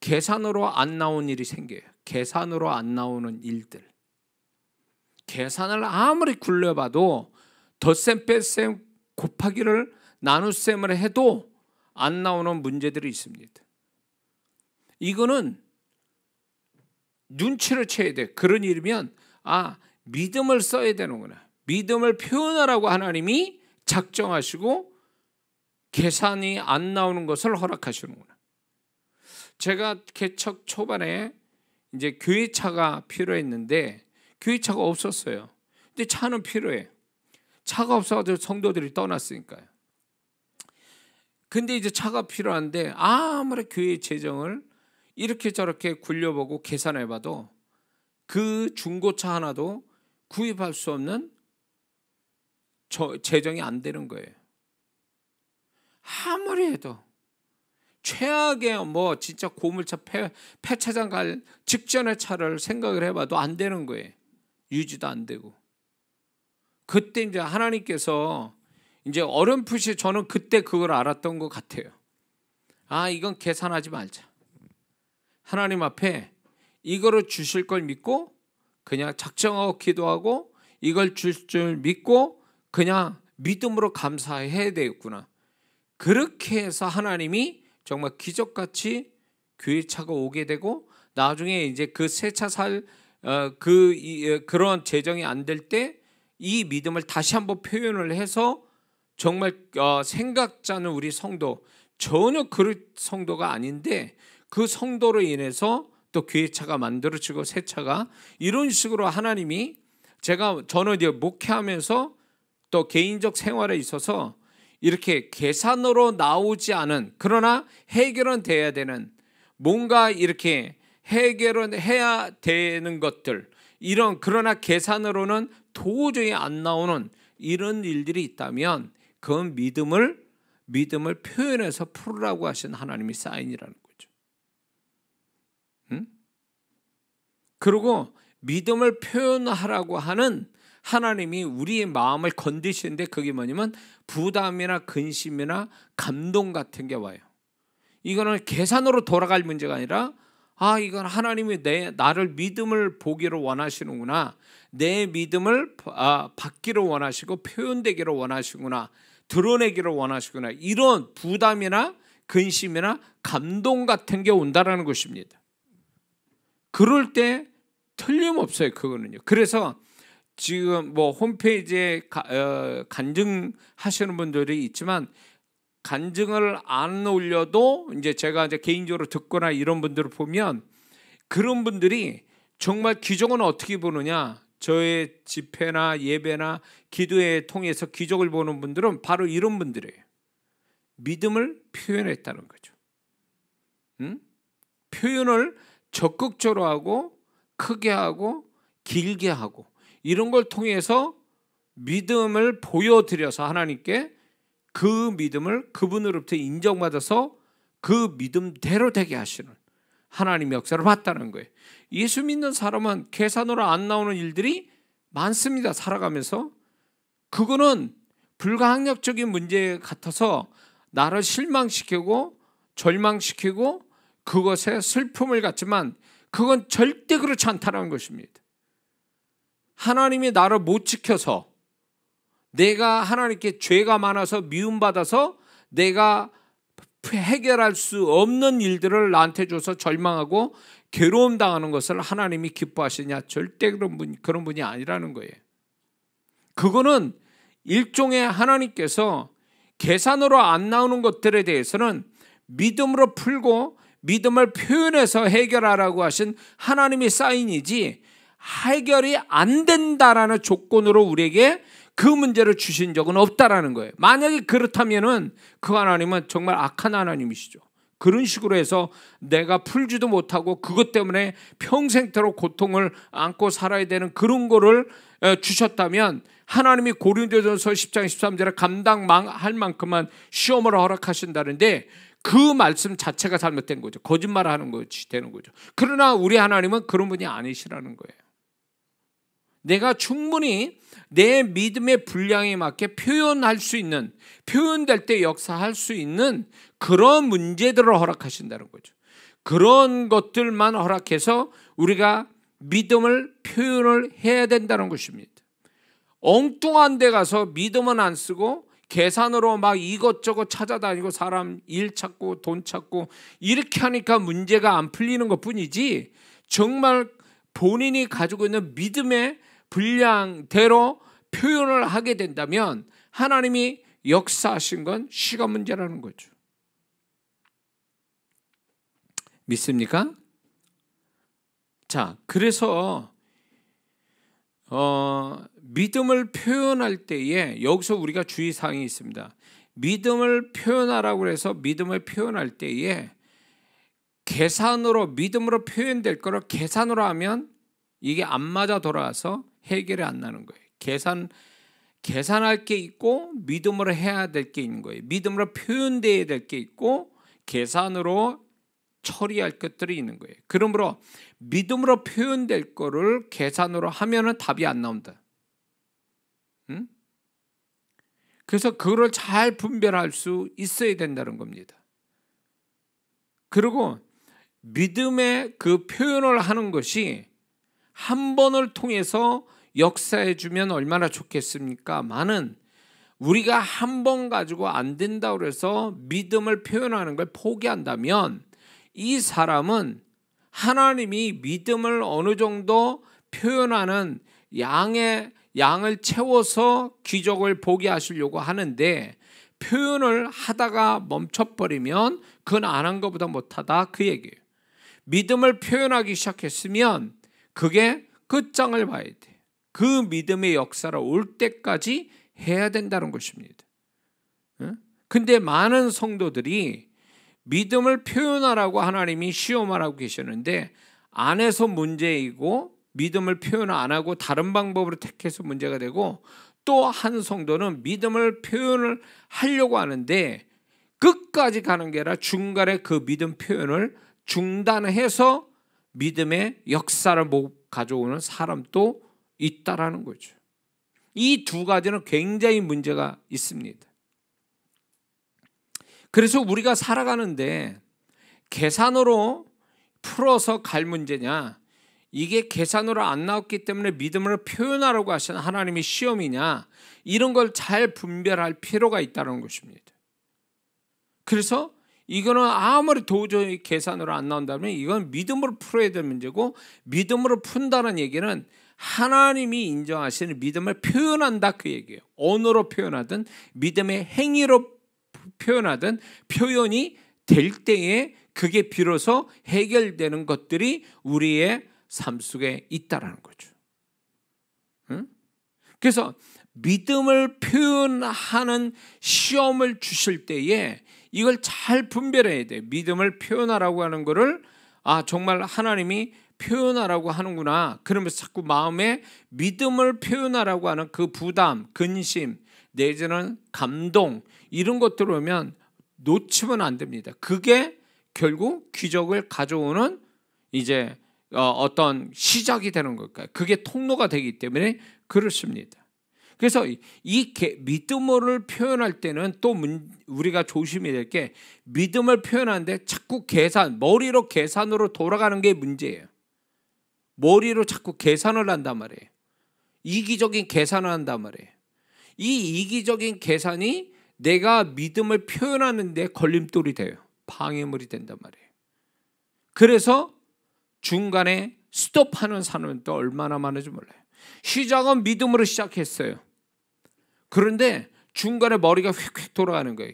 계산으로 안 나온 일이 생겨요. 계산으로 안 나오는 일들. 계산을 아무리 굴려봐도 덧셈 뺄셈 곱하기를 나눗셈을 해도 안 나오는 문제들이 있습니다. 이거는 눈치를 채야 돼. 그런 일이면 믿음을 써야 되는구나. 믿음을 표현하라고 하나님이 작정하시고 계산이 안 나오는 것을 허락하시는구나. 제가 개척 초반에 이제 교회차가 필요했는데 교회차가 없었어요. 근데 차는 필요해. 차가 없어가지고 성도들이 떠났으니까요. 근데 이제 차가 필요한데 아무리 교회 재정을 이렇게 저렇게 굴려보고 계산해봐도 그 중고차 하나도 구입할 수 없는 재정이 안 되는 거예요. 아무리 해도 최악의 진짜 고물차 폐차장 갈 직전의 차를 생각을 해봐도 안 되는 거예요. 유지도 안 되고. 그때 이제 하나님께서 이제 어렴풋이 저는 그때 그걸 알았던 것 같아요. 이건 계산하지 말자. 하나님 앞에 이거를 주실 걸 믿고 그냥 작정하고 기도하고 이걸 줄 줄 믿고 그냥 믿음으로 감사해야 되겠구나. 그렇게 해서 하나님이 정말 기적같이 교회차가 오게 되고 나중에 이제 그 새 차 살 그런 재정이 안 될 때 이 믿음을 다시 한번 표현을 해서 정말 생각자는 우리 성도, 전혀 그런 성도가 아닌데 그 성도로 인해서 또 교회차가 만들어지고 새 차가 이런 식으로 하나님이 저는 이제 목회하면서 또 개인적 생활에 있어서 이렇게 계산으로 나오지 않은, 그러나 해결은 돼야 되는, 뭔가 이렇게 해결은 해야 되는 것들, 그러나 계산으로는 도저히 안 나오는 이런 일들이 있다면 그건 믿음을 표현해서 풀으라고 하신 하나님의 사인이라는 거죠. 그리고 믿음을 표현하라고 하는 하나님이 우리의 마음을 건드시는데 그게 뭐냐면 부담이나 근심이나 감동 같은 게 와요. 이거는 계산으로 돌아갈 문제가 아니라 아, 이건 하나님이 나를 믿음을 보기를 원하시는구나. 내 믿음을 받기를 원하시고 표현되기를 원하시구나. 드러내기를 원하시구나. 이런 부담이나 근심이나 감동 같은 게 온다라는 것입니다. 그럴 때 틀림없어요. 그거는요. 그래서 지금 뭐 홈페이지에 간증하시는 분들이 있지만 간증을 안 올려도 이제 제가 이제 개인적으로 듣거나 이런 분들을 보면 그런 분들이 정말 기적은 어떻게 보느냐, 저의 집회나 예배나 기도회 통해서 기적을 보는 분들은 바로 이런 분들이에요. 믿음을 표현했다는 거죠. 표현을 적극적으로 하고 크게 하고 길게 하고 이런 걸 통해서 믿음을 보여드려서 하나님께 그 믿음을 그분으로부터 인정받아서 그 믿음대로 되게 하시는 하나님의 역사를 봤다는 거예요. 예수 믿는 사람은 계산으로 안 나오는 일들이 많습니다. 살아가면서. 그거는 불가항력적인 문제 같아서 나를 실망시키고 절망시키고 그것에 슬픔을 갖지만 그건 절대 그렇지 않다는 것입니다. 하나님이 나를 못 지켜서 내가 하나님께 죄가 많아서 미움받아서 내가 해결할 수 없는 일들을 나한테 줘서 절망하고 괴로움 당하는 것을 하나님이 기뻐하시냐? 절대 그런 분이 아니라는 거예요. 그거는 일종의 하나님께서 계산으로 안 나오는 것들에 대해서는 믿음으로 풀고 믿음을 표현해서 해결하라고 하신 하나님의 사인이지 해결이 안 된다라는 조건으로 우리에게 그 문제를 주신 적은 없다라는 거예요. 만약에 그렇다면은 그 하나님은 정말 악한 하나님이시죠. 그런 식으로 해서 내가 풀지도 못하고 그것 때문에 평생토록 고통을 안고 살아야 되는 그런 거를 주셨다면 하나님이 고린도전서 10장 13절에 감당할 만큼만 시험을 허락하신다는데 그 말씀 자체가 잘못된 거죠. 거짓말을 하는 것이 되는 거죠. 그러나 우리 하나님은 그런 분이 아니시라는 거예요. 내가 충분히 내 믿음의 분량에 맞게 표현할 수 있는, 표현될 때 역사할 수 있는 그런 문제들을 허락하신다는 거죠. 그런 것들만 허락해서 우리가 믿음을 표현을 해야 된다는 것입니다. 엉뚱한 데 가서 믿음은 안 쓰고 계산으로 막 이것저것 찾아다니고 사람 일 찾고 돈 찾고 이렇게 하니까 문제가 안 풀리는 것뿐이지 정말 본인이 가지고 있는 믿음의 분량대로 표현을 하게 된다면 하나님이 역사하신 건 시간 문제라는 거죠. 믿습니까? 자, 그래서 믿음을 표현할 때에 여기서 우리가 주의사항이 있습니다. 믿음을 표현하라고 해서 믿음을 표현할 때에 계산으로 믿음으로 표현될 거를 계산으로 하면 이게 안 맞아 돌아와서 해결이 안 나는 거예요. 계산할 게 있고 믿음으로 해야 될 게 있는 거예요. 믿음으로 표현돼야 될 게 있고 계산으로 처리할 것들이 있는 거예요. 그러므로 믿음으로 표현될 거를 계산으로 하면은 답이 안 나온다. 그래서 그걸 잘 분별할 수 있어야 된다는 겁니다. 그리고 믿음의 그 표현을 하는 것이 한 번을 통해서 역사해 주면 얼마나 좋겠습니까? 많은 우리가 한 번 가지고 안 된다고 해서 믿음을 표현하는 걸 포기한다면 이 사람은 하나님이 믿음을 어느 정도 표현하는 양을 채워서 기적을 보게 하시려고 하는데 표현을 하다가 멈춰버리면 그건 안 한 것보다 못하다 그 얘기예요. 믿음을 표현하기 시작했으면 그게 끝장을 봐야 돼. 그 믿음의 역사가 올 때까지 해야 된다는 것입니다. 근데 많은 성도들이 믿음을 표현하라고 하나님이 시험하라고 계시는데 안에서 문제이고 믿음을 표현 안 하고 다른 방법으로 택해서 문제가 되고 또 한 성도는 믿음을 표현을 하려고 하는데 끝까지 가는 게 아니라 중간에 그 믿음 표현을 중단해서 믿음의 역사를 못 가져오는 사람도 있다라는 거죠. 이 두 가지는 굉장히 문제가 있습니다. 그래서 우리가 살아가는데 계산으로 풀어서 갈 문제냐, 이게 계산으로 안 나왔기 때문에 믿음을 표현하라고 하신 하나님의 시험이냐, 이런 걸 잘 분별할 필요가 있다는 것입니다. 그래서 이거는 아무리 도저히 계산으로 안 나온다면 이건 믿음으로 풀어야 될 문제고, 믿음으로 푼다는 얘기는 하나님이 인정하시는 믿음을 표현한다, 그 얘기예요. 언어로 표현하든 믿음의 행위로 표현하든 표현이 될 때에 그게 비로소 해결되는 것들이 우리의 삶 속에 있다라는 거죠. 응? 그래서 믿음을 표현하는 시험을 주실 때에 이걸 잘 분별해야 돼요. 믿음을 표현하라고 하는 거를 정말 하나님이 표현하라고 하는구나. 그러면서 자꾸 마음에 믿음을 표현하라고 하는 그 부담, 근심, 내지는 감동, 이런 것들 오면 놓치면 안 됩니다. 그게 결국 기적을 가져오는 이제 어떤 시작이 되는 걸까요? 그게 통로가 되기 때문에 그렇습니다. 그래서 이 믿음을 표현할 때는 또 우리가 조심해야 될 게, 믿음을 표현하는데 자꾸 머리로 계산으로 돌아가는 게 문제예요. 머리로 자꾸 계산을 한단 말이에요. 이기적인 계산을 한단 말이에요. 이 이기적인 계산이 내가 믿음을 표현하는 데 걸림돌이 돼요. 방해물이 된단 말이에요. 그래서 중간에 스톱하는 사람도 얼마나 많은지 몰라요. 시작은 믿음으로 시작했어요. 그런데 중간에 머리가 휙휙 돌아가는 거예요.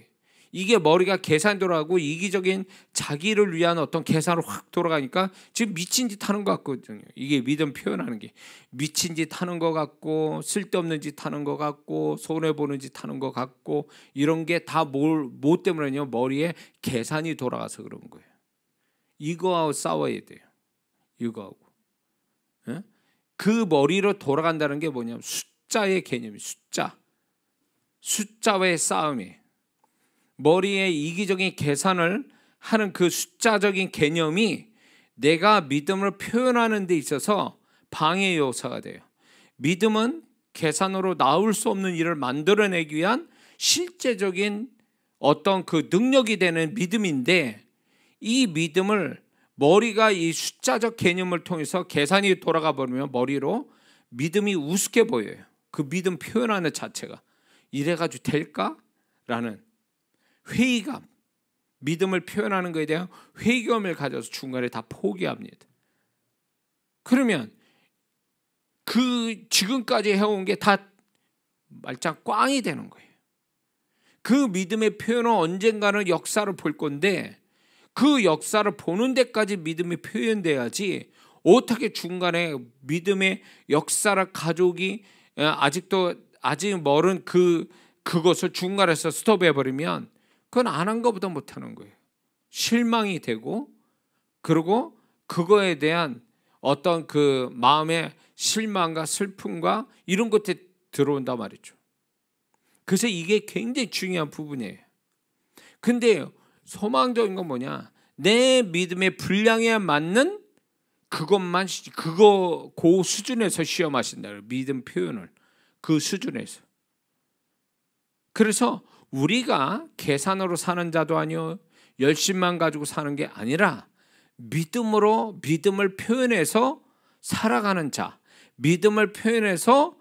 이게 머리가 계산 돌아가고 이기적인 자기를 위한 어떤 계산으로 확 돌아가니까 지금 미친 짓 하는 것 같거든요. 이게 믿음 표현하는 게 미친 짓 하는 것 같고, 쓸데없는 짓 하는 것 같고, 손해보는 짓 하는 것 같고, 이런 게 다 뭐 때문에요? 머리에 계산이 돌아가서 그런 거예요. 이거하고 싸워야 돼요. 이거하고. 예? 그 머리로 돌아간다는 게 뭐냐면 숫자의 개념이, 숫자와의 싸움이에요. 머리에 이기적인 계산을 하는 그 숫자적인 개념이 내가 믿음을 표현하는 데 있어서 방해 요소가 돼요. 믿음은 계산으로 나올 수 없는 일을 만들어내기 위한 실제적인 어떤 그 능력이 되는 믿음인데, 이 믿음을 머리가 이 숫자적 개념을 통해서 계산이 돌아가 버리면 머리로 믿음이 우습게 보여요. 그 믿음 표현하는 자체가 이래가지고 될까? 라는 회의감, 믿음을 표현하는 것에 대한 회의감을 가져서 중간에 다 포기합니다. 그러면 그 지금까지 해온 게 다 말짱 꽝이 되는 거예요. 그 믿음의 표현은 언젠가는 역사를 볼 건데, 그 역사를 보는 데까지 믿음이 표현돼야지, 어떻게 중간에 믿음의 역사를 가져오기 아직 멀은 그것을 중간에서 스톱해버리면 그건 안 한 것보다 못하는 거예요. 실망이 되고, 그리고 그거에 대한 어떤 그 마음의 실망과 슬픔과 이런 것들이 들어온단 말이죠. 그래서 이게 굉장히 중요한 부분이에요. 근데 소망적인 건 뭐냐? 내 믿음의 분량에 맞는 그것만, 그 수준에서 시험하신다. 믿음 표현을 그 수준에서. 그래서 우리가 계산으로 사는 자도 아니요, 열심만 가지고 사는 게 아니라 믿음으로, 믿음을 표현해서 살아가는 자, 믿음을 표현해서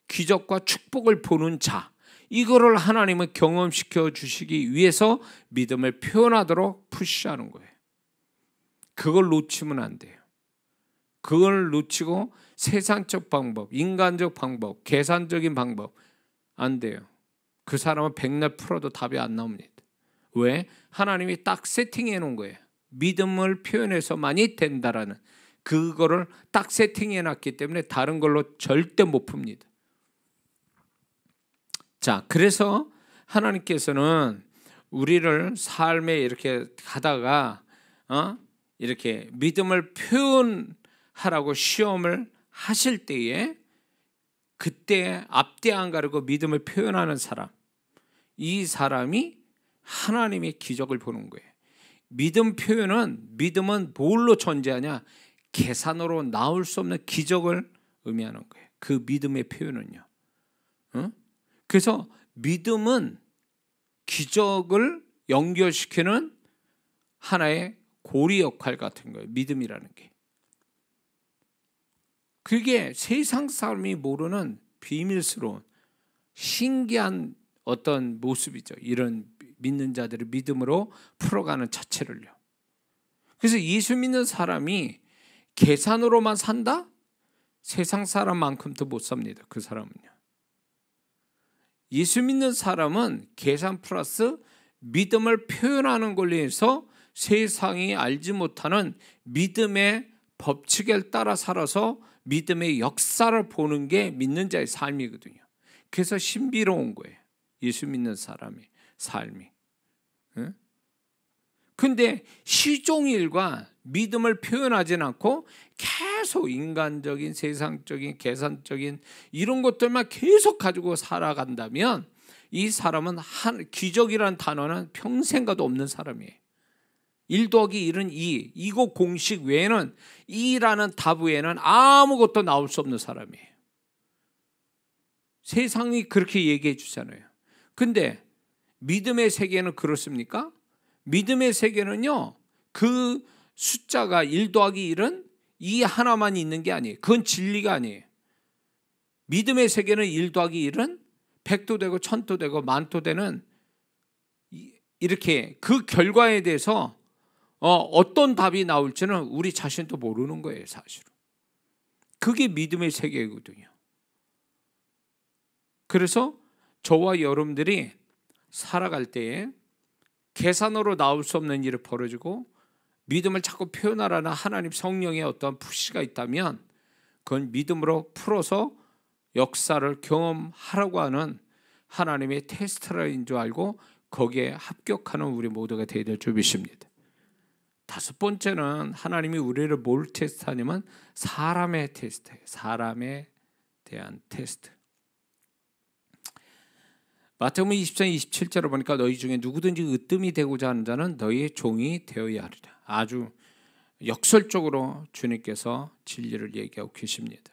기적과 축복을 보는 자, 이거를 하나님은 경험시켜 주시기 위해서 믿음을 표현하도록 푸시하는 거예요. 그걸 놓치면 안 돼요. 그걸 놓치고 세상적 방법, 인간적 방법, 계산적인 방법 안 돼요. 그 사람은 백날 풀어도 답이 안 나옵니다. 왜? 하나님이 딱 세팅해 놓은 거예요. 믿음을 표현해서만이 된다라는 그거를 딱 세팅해 놨기 때문에 다른 걸로 절대 못 풉니다. 자, 그래서 하나님께서는 우리를 삶에 이렇게 가다가 이렇게 믿음을 표현하라고 시험을 하실 때에, 그때 앞뒤 안 가리고 믿음을 표현하는 사람, 이 사람이 하나님의 기적을 보는 거예요. 믿음은 뭘로 존재하냐? 계산으로 나올 수 없는 기적을 의미하는 거예요. 그 믿음의 표현은요. 그래서 믿음은 기적을 연결시키는 하나의 고리 역할 같은 거예요. 믿음이라는 게. 그게 세상 사람이 모르는 비밀스러운 신기한 어떤 모습이죠. 이런 믿는 자들의 믿음으로 풀어가는 자체를요. 그래서 예수 믿는 사람이 계산으로만 산다? 세상 사람만큼도 못 삽니다. 그 사람은요. 예수 믿는 사람은 계산 플러스 믿음을 표현하는 걸로 해서 세상이 알지 못하는 믿음의 법칙에 따라 살아서 믿음의 역사를 보는 게 믿는 자의 삶이거든요. 그래서 신비로운 거예요. 예수 믿는 사람의 삶이. 근데 시종일과 믿음을 표현하지는 않고 계속 인간적인 세상적인 계산적인 이런 것들만 계속 가지고 살아간다면 이 사람은 기적이라는 단어는 평생 가도 없는 사람이에요. 1 더하기 1은 2. 이거 공식 외에는 2라는 답 외에는 아무것도 나올 수 없는 사람이에요. 세상이 그렇게 얘기해 주잖아요. 근데 믿음의 세계는 그렇습니까? 믿음의 세계는요, 그 숫자가 1 더하기 1은 2 하나만 있는 게 아니에요. 그건 진리가 아니에요. 믿음의 세계는 1 더하기 1은 100도 되고 1000도 되고 만도 되는 이렇게 그 결과에 대해서 어떤 답이 나올지는 우리 자신도 모르는 거예요, 사실은. 그게 믿음의 세계거든요. 그래서 저와 여러분들이 살아갈 때에 계산으로 나올 수 없는 일이 벌어지고 믿음을 자꾸 표현하라는 하나님 성령의 어떤 푸시가 있다면 그건 믿음으로 풀어서 역사를 경험하라고 하는 하나님의 테스트라인 줄 알고 거기에 합격하는 우리 모두가 되어야 될 줄 믿습니다. 5번째는 하나님이 우리를 뭘 테스트하냐면 사람의 테스트예요. 사람에 대한 테스트. 마태복음 20장 27절을 보니까 너희 중에 누구든지 으뜸이 되고자 하는 자는 너희의 종이 되어야 하리라. 아주 역설적으로 주님께서 진리를 얘기하고 계십니다.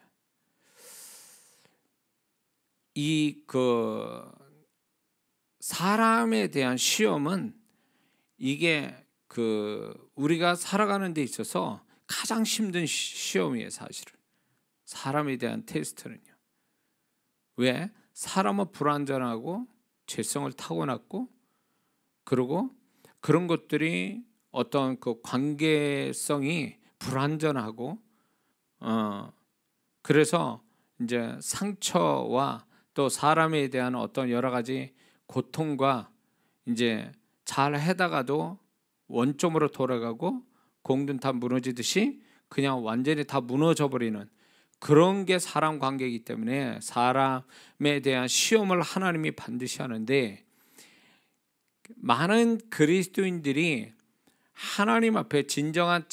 사람에 대한 시험은 이게 우리가 살아가는 데 있어서 가장 힘든 시험이에요, 사실은. 사람에 대한 테스트는요. 왜? 사람은 불완전하고 죄성을 타고났고 그리고 그런 것들이 어떤 그 관계성이 불완전하고 그래서 이제 상처와 또 사람에 대한 어떤 여러 가지 고통과 이제 잘 해다가도 원점으로 돌아가고 공든탑 무너지듯이 그냥 완전히 다 무너져 버리는 그런 게 사람 관계이기 때문에 사람에 대한 시험을 하나님이 반드시 하는데 많은 그리스도인들이 하나님 앞에 진정한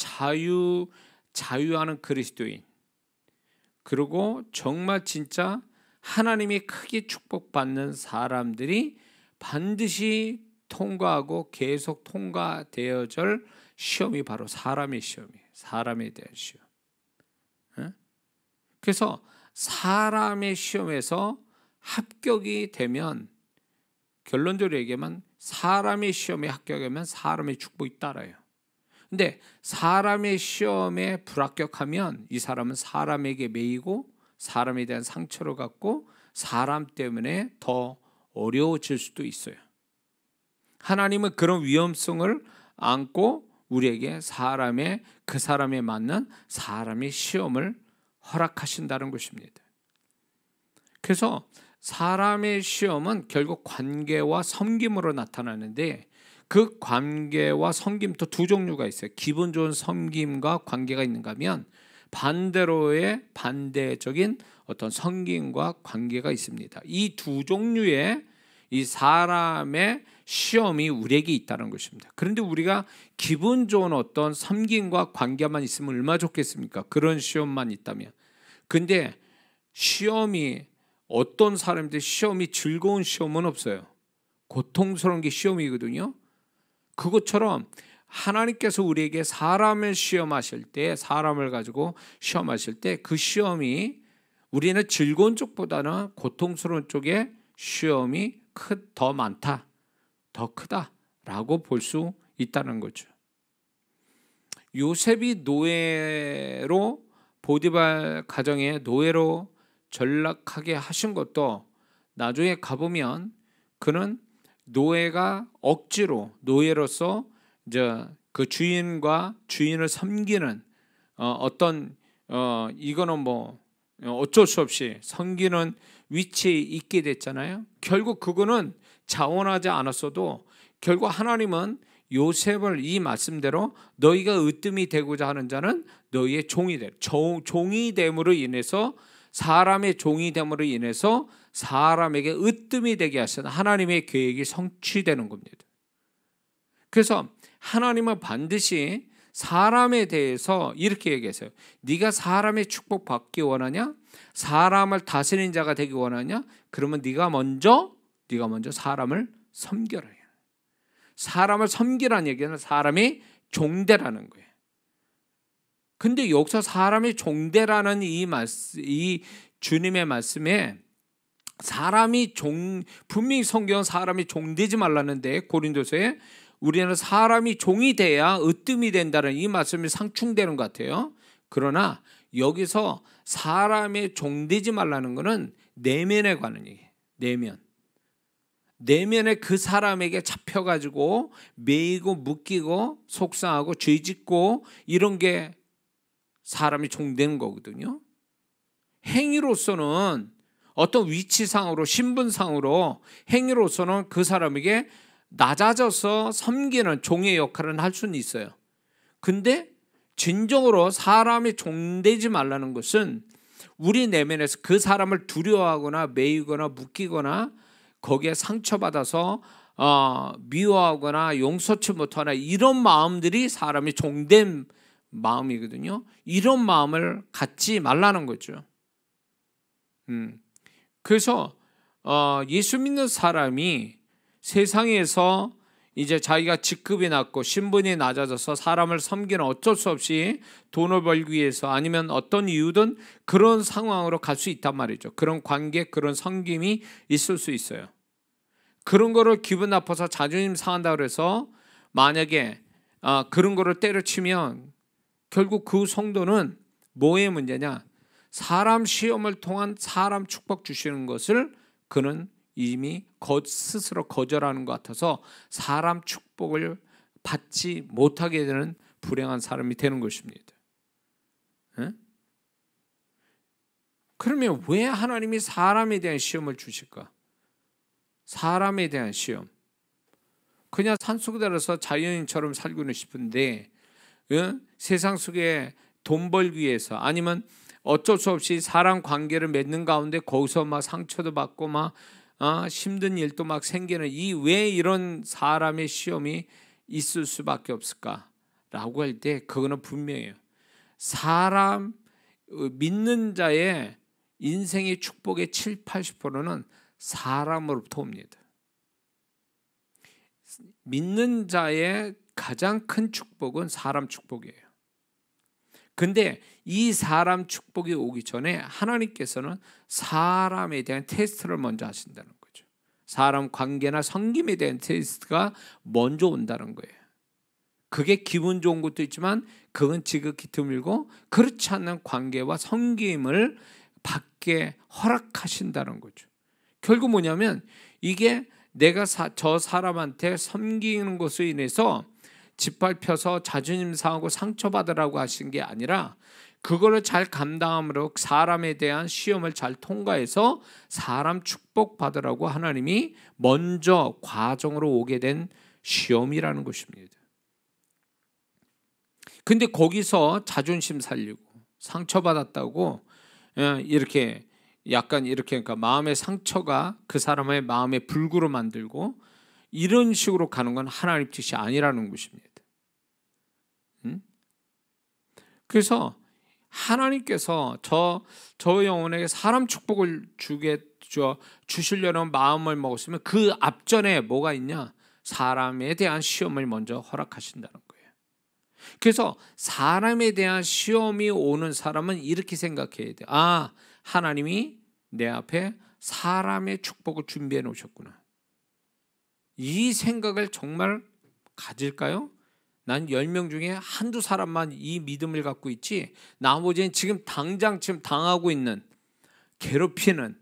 자유하는 그리스도인 그리고 정말 진짜 하나님이 크게 축복받는 사람들이 반드시 통과하고 계속 통과되어질 시험이 바로 사람의 시험이에요. 사람에 대한 시험. 그래서 사람의 시험에서 합격이 되면 결론적으로 얘기하면 사람의 시험에 합격하면 사람의 축복이 따라요. 근데 사람의 시험에 불합격하면 이 사람은 사람에게 매이고 사람에 대한 상처를 갖고 사람 때문에 더 어려워질 수도 있어요. 하나님은 그런 위험성을 안고 우리에게 그 사람에 맞는 사람의 시험을 허락하신다는 것입니다. 그래서 사람의 시험은 결국 관계와 섬김으로 나타나는데 그 관계와 섬김도 두 종류가 있어요. 기분 좋은 섬김과 관계가 있는가 하면 반대로의 반대적인 어떤 섬김과 관계가 있습니다. 이 두 종류의 이 사람의 시험이 우리에게 있다는 것입니다. 그런데 우리가 기분 좋은 어떤 섬김과 관계만 있으면 얼마나 좋겠습니까? 그런 시험만 있다면. 근데 시험이 어떤 사람들 시험이 즐거운 시험은 없어요. 고통스러운 게 시험이거든요. 그것처럼 하나님께서 우리에게 사람을 시험하실 때 사람을 가지고 시험하실 때 그 시험이 우리는 즐거운 쪽보다는 고통스러운 쪽에 시험이 더 많다, 더 크다라고 볼 수 있다는 거죠. 요셉이 노예로 보디발 가정의 노예로 전락하게 하신 것도 나중에 가보면 그는 노예가 억지로 노예로서 이제 그 주인과 주인을 섬기는 어떤 이거는 뭐 어쩔 수 없이 섬기는 위치에 있게 됐잖아요. 결국 그거는 자원하지 않았어도 결국 하나님은 요셉을 이 말씀대로 너희가 으뜸이 되고자 하는 자는 너희의 종이 돼. 종이 됨으로 인해서 사람의 종이 됨으로 인해서 사람에게 으뜸이 되게 하시는 하나님의 계획이 성취되는 겁니다. 그래서 하나님은 반드시 사람에 대해서 이렇게 얘기했어요. 네가 사람의 축복 받기 원하냐? 사람을 다스리는 자가 되기 원하냐? 그러면 네가 먼저 사람을 섬겨라. 사람을 섬기라는 얘기는 사람이 종되라는 거예요. 근데 여기서 사람이 종되라는 이 주님의 말씀에 사람이 분명히 성경은 사람이 종되지 말라는데 고린도서에 우리는 사람이 종이 돼야 으뜸이 된다는 이 말씀이 상충되는 것 같아요. 그러나 여기서 사람의 종되지 말라는 것은 내면에 관한 얘기예요. 내면에 그 사람에게 잡혀가지고 매이고 묶이고 속상하고 죄짓고 이런 게 사람이 종되는 거거든요. 행위로서는 어떤 위치상으로 신분상으로 행위로서는 그 사람에게 낮아져서 섬기는 종의 역할은 할 수는 있어요. 근데 진정으로 사람이 종되지 말라는 것은 우리 내면에서 그 사람을 두려워하거나 매이거나 묶이거나 거기에 상처받아서 미워하거나 용서치 못하나 이런 마음들이 사람이 종된 마음이거든요. 이런 마음을 갖지 말라는 거죠. 그래서 예수 믿는 사람이 세상에서 이제 자기가 직급이 낮고 신분이 낮아져서 사람을 섬기는 어쩔 수 없이 돈을 벌기 위해서 아니면 어떤 이유든 그런 상황으로 갈 수 있단 말이죠. 그런 관계, 그런 섬김이 있을 수 있어요. 그런 거를 기분 나빠서 자존심 상한다 그래서 만약에 그런 거를 때려치면 결국 그 성도는 뭐의 문제냐? 사람 시험을 통한 사람 축복 주시는 것을 그는 이미 스스로 거절하는 것 같아서 사람 축복을 받지 못하게 되는 불행한 사람이 되는 것입니다. 에? 그러면 왜 하나님이 사람에 대한 시험을 주실까? 사람에 대한 시험. 그냥 산속에서 자연인처럼 살고는 싶은데 세상 속에 돈 벌기 위해서 아니면 어쩔 수 없이 사람 관계를 맺는 가운데 거기서 막 상처도 받고 막 힘든 일도 막 생기는 왜 이런 사람의 시험이 있을 수밖에 없을까라고 할 때 그거는 분명해요. 사람 믿는 자의 인생의 축복의 7, 80%는 사람으로부터 옵니다. 믿는 자의 가장 큰 축복은 사람 축복이에요. 근데 이 사람 축복이 오기 전에 하나님께서는 사람에 대한 테스트를 먼저 하신다는 거죠. 사람 관계나 섬김에 대한 테스트가 먼저 온다는 거예요. 그게 기분 좋은 것도 있지만 그건 지극히 드물고 그렇지 않는 관계와 섬김을 받게 허락하신다는 거죠. 결국 뭐냐면 이게 내가 저 사람한테 섬기는 것으로 인해서 짓밟혀서 자존심 상하고 상처받으라고 하신 게 아니라 그거를 잘 감당함으로 사람에 대한 시험을 잘 통과해서 사람 축복받으라고 하나님이 먼저 과정으로 오게 된 시험이라는 것입니다. 근데 거기서 자존심 살리고 상처받았다고 이렇게 약간 이렇게 그러니까 마음의 상처가 그 사람의 마음의 불구로 만들고 이런 식으로 가는 건 하나님 뜻이 아니라는 것입니다. 그래서 하나님께서 저 영혼에게 사람 축복을 주시려는 마음을 먹었으면 그 앞전에 뭐가 있냐? 사람에 대한 시험을 먼저 허락하신다는 거예요. 그래서 사람에 대한 시험이 오는 사람은 이렇게 생각해야 돼. 하나님이 내 앞에 사람의 축복을 준비해 놓으셨구나. 이 생각을 정말 가질까요? 난 10명 중에 한두 사람만 이 믿음을 갖고 있지 나머지는 지금 당장 지금 당하고 있는 괴롭히는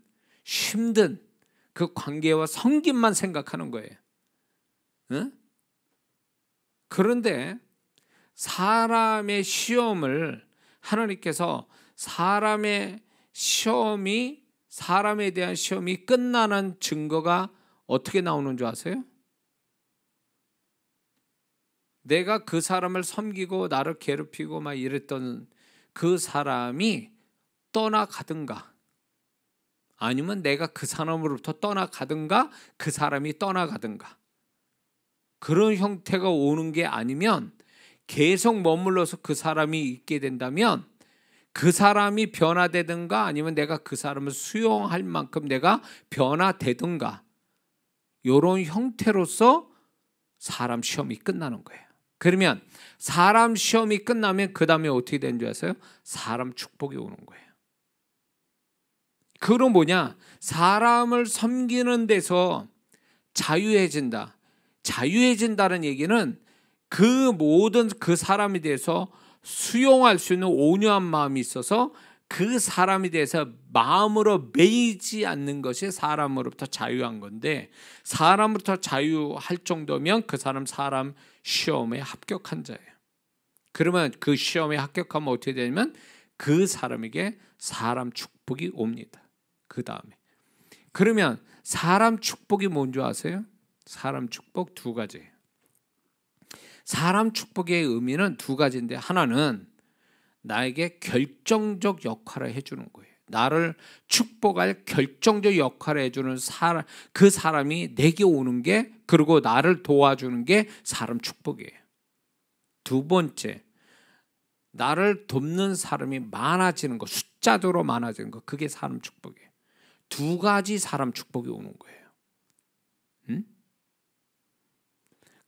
힘든 그 관계와 섬김만 생각하는 거예요. 응? 그런데 사람의 시험을 하나님께서 사람에 대한 시험이 끝나는 증거가 어떻게 나오는 줄 아세요? 내가 그 사람을 섬기고 나를 괴롭히고 막 이랬던 그 사람이 떠나가든가 아니면 내가 그 사람으로부터 떠나가든가 그 사람이 떠나가든가 그런 형태가 오는 게 아니면 계속 머물러서 그 사람이 있게 된다면 그 사람이 변화되든가 아니면 내가 그 사람을 수용할 만큼 내가 변화되든가 이런 형태로서 사람 시험이 끝나는 거예요. 그러면 사람 시험이 끝나면 그 다음에 어떻게 되는 줄 아세요? 사람 축복이 오는 거예요. 그건 뭐냐? 사람을 섬기는 데서 자유해진다. 자유해진다는 얘기는 그 모든 그 사람에 대해서 수용할 수 있는 온유한 마음이 있어서 그 사람에 대해서 마음으로 매이지 않는 것이 사람으로부터 자유한 건데 사람으로부터 자유할 정도면 그 사람 시험에 합격한 자예요. 그러면 그 시험에 합격하면 어떻게 되냐면 그 사람에게 사람 축복이 옵니다. 그 다음에 그러면 사람 축복이 뭔지 아세요? 사람 축복 두 가지예요. 사람 축복의 의미는 두 가지인데 하나는 나에게 결정적 역할을 해주는 거예요. 나를 축복할 결정적 역할을 해주는 사람, 그 사람이 내게 오는 게 그리고 나를 도와주는 게 사람 축복이에요. 두 번째, 나를 돕는 사람이 많아지는 거, 숫자적으로 많아지는 거, 그게 사람 축복이에요. 두 가지 사람 축복이 오는 거예요.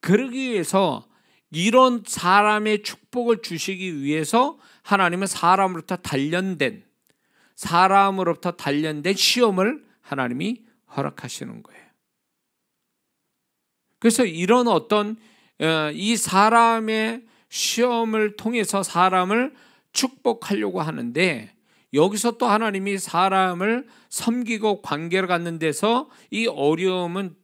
그러기 위해서 이런 사람의 축복을 주시기 위해서 하나님은 사람으로부터 단련된 시험을 하나님이 허락하시는 거예요. 그래서 이런 어떤 이 사람의 시험을 통해서 사람을 축복하려고 하는데 여기서 또 하나님이 사람을 섬기고 관계를 갖는 데서 이 어려움은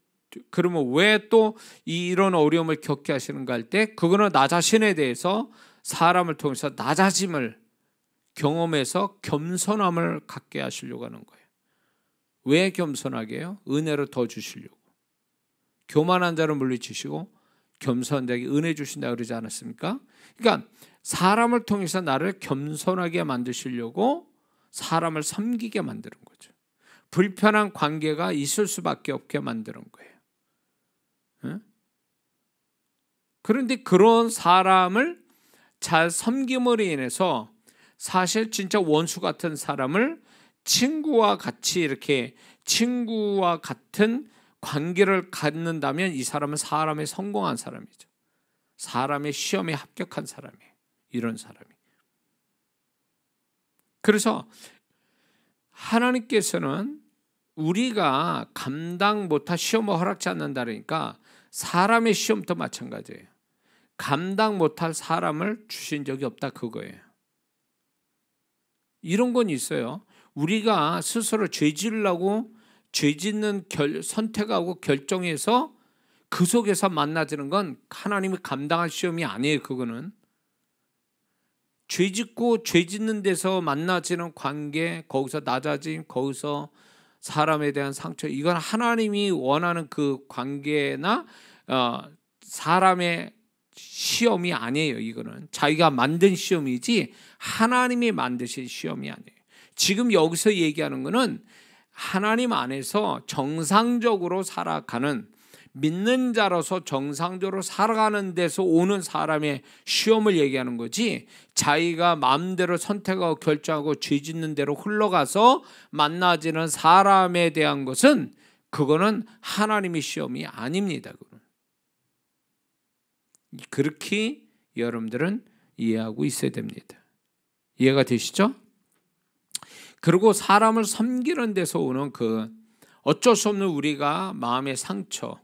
그러면 왜 또 이런 어려움을 겪게 하시는가 할 때 그거는 나 자신에 대해서 사람을 통해서 낮아짐을 경험해서 겸손함을 갖게 하시려고 하는 거예요. 왜 겸손하게 해요? 은혜를 더 주시려고. 교만한 자를 물리치시고 겸손한 자에게 은혜 주신다 그러지 않았습니까? 그러니까 사람을 통해서 나를 겸손하게 만드시려고 사람을 섬기게 만드는 거죠. 불편한 관계가 있을 수밖에 없게 만드는 거예요. 그런데 그런 사람을 잘 섬김으로 인해서 사실 진짜 원수 같은 사람을 친구와 같이 이렇게 친구와 같은 관계를 갖는다면 이 사람은 사람에 성공한 사람이죠. 사람의 시험에 합격한 사람이에요. 이런 사람이. 그래서 하나님께서는 우리가 감당 못할 시험을 허락지 않는다니까 사람의 시험도 마찬가지예요. 감당 못할 사람을 주신 적이 없다 그거예요. 이런 건 있어요. 우리가 스스로 죄 지으려고 죄 짓는 선택하고 결정해서 그 속에서 만나지는 건 하나님이 감당할 시험이 아니에요. 그거는 죄 짓고 죄 짓는 데서 만나지는 관계, 거기서 낮아짐, 거기서 사람에 대한 상처, 이건 하나님이 원하는 그 관계나 사람의 시험이 아니에요. 이거는 자기가 만든 시험이지 하나님이 만드신 시험이 아니에요. 지금 여기서 얘기하는 거는 하나님 안에서 정상적으로 살아가는 믿는 자로서 정상적으로 살아가는 데서 오는 사람의 시험을 얘기하는 거지 자기가 마음대로 선택하고 결정하고 죄 짓는 대로 흘러가서 만나지는 사람에 대한 것은 그거는 하나님의 시험이 아닙니다. 그렇게 여러분들은 이해하고 있어야 됩니다. 이해가 되시죠? 그리고 사람을 섬기는 데서 오는 그 어쩔 수 없는 우리가 마음의 상처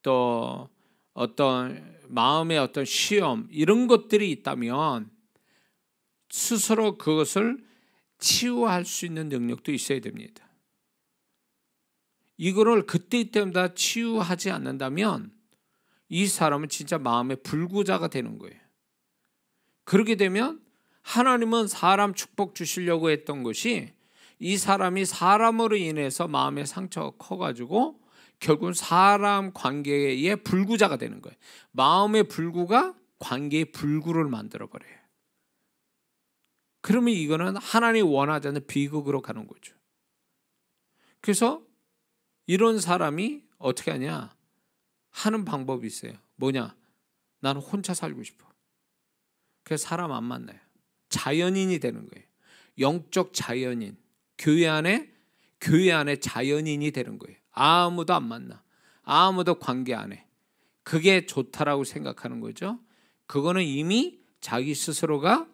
또 어떤 마음의 어떤 시험 이런 것들이 있다면 스스로 그것을 치유할 수 있는 능력도 있어야 됩니다. 이거를 그때마다 치유하지 않는다면 이 사람은 진짜 마음의 불구자가 되는 거예요. 그렇게 되면 하나님은 사람 축복 주시려고 했던 것이 이 사람이 사람으로 인해서 마음의 상처가 커가지고 결국은 사람 관계의 불구자가 되는 거예요. 마음의 불구가 관계의 불구를 만들어버려요. 그러면 이거는 하나님이 원하지 않는 비극으로 가는 거죠. 그래서 이런 사람이 어떻게 하냐 하는 방법이 있어요. 뭐냐? 나는 혼자 살고 싶어. 그래서 사람 안 만나요. 자연인이 되는 거예요. 영적 자연인. 교회 안에 자연인이 되는 거예요. 아무도 안 만나. 아무도 관계 안 해. 그게 좋다라고 생각하는 거죠. 그거는 이미 자기 스스로가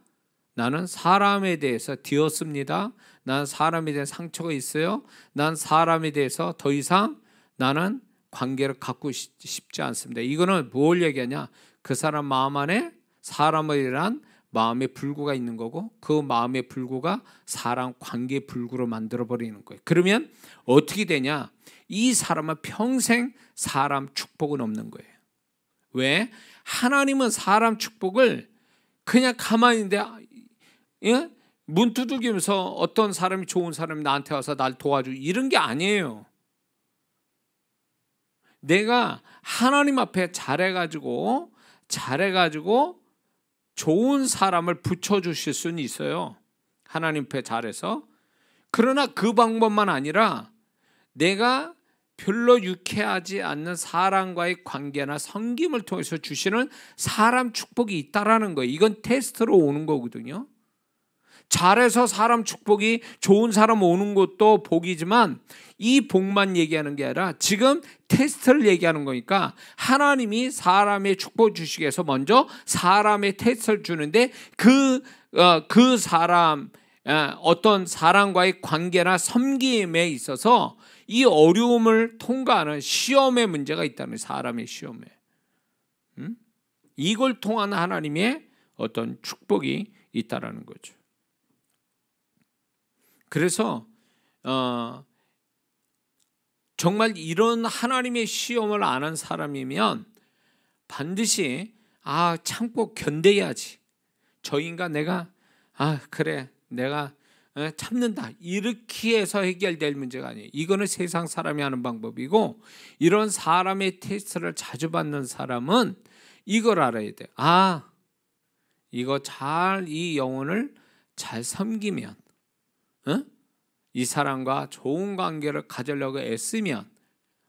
나는 사람에 대해서 뒤었습니다. 난 사람에 대한 상처가 있어요. 난 사람에 대해서 더 이상 나는 관계를 갖고 싶지 않습니다. 이거는 뭘 얘기하냐? 그 사람 마음 안에 사람에 대한 마음의 불구가 있는 거고 그 마음의 불구가 사람 관계의 불구로 만들어버리는 거예요. 그러면 어떻게 되냐? 이 사람은 평생 사람 축복은 없는 거예요. 왜? 하나님은 사람 축복을 그냥 가만히 있는데 문 두들기면서 어떤 사람이 좋은 사람이 나한테 와서 날 도와주고 이런 게 아니에요. 내가 하나님 앞에 잘해가지고 좋은 사람을 붙여주실 수는 있어요. 하나님 앞에 잘해서. 그러나 그 방법만 아니라 내가 별로 유쾌하지 않는 사람과의 관계나 섬김을 통해서 주시는 사람 축복이 있다라는 거예요. 이건 테스트로 오는 거거든요. 잘해서 사람 축복이 좋은 사람 오는 것도 복이지만 이 복만 얘기하는 게 아니라 지금 테스트를 얘기하는 거니까 하나님이 사람의 축복 주시기 위해서 먼저 사람의 테스트를 주는데 그 사람 어떤 사람과의 관계나 섬김에 있어서 이 어려움을 통과하는 시험의 문제가 있다는 사람의 시험에 이걸 통한 하나님의 어떤 축복이 있다라는 거죠. 그래서 정말 이런 하나님의 시험을 아는 사람이면 반드시 참고 견뎌야지. 저 인간 내가 그래 내가 참는다 이렇게 해서 해결될 문제가 아니에요. 이거는 세상 사람이 하는 방법이고 이런 사람의 테스트를 자주 받는 사람은 이걸 알아야 돼. 이거 잘 이 영혼을 잘 섬기면 이 사람과 좋은 관계를 가지려고 애쓰면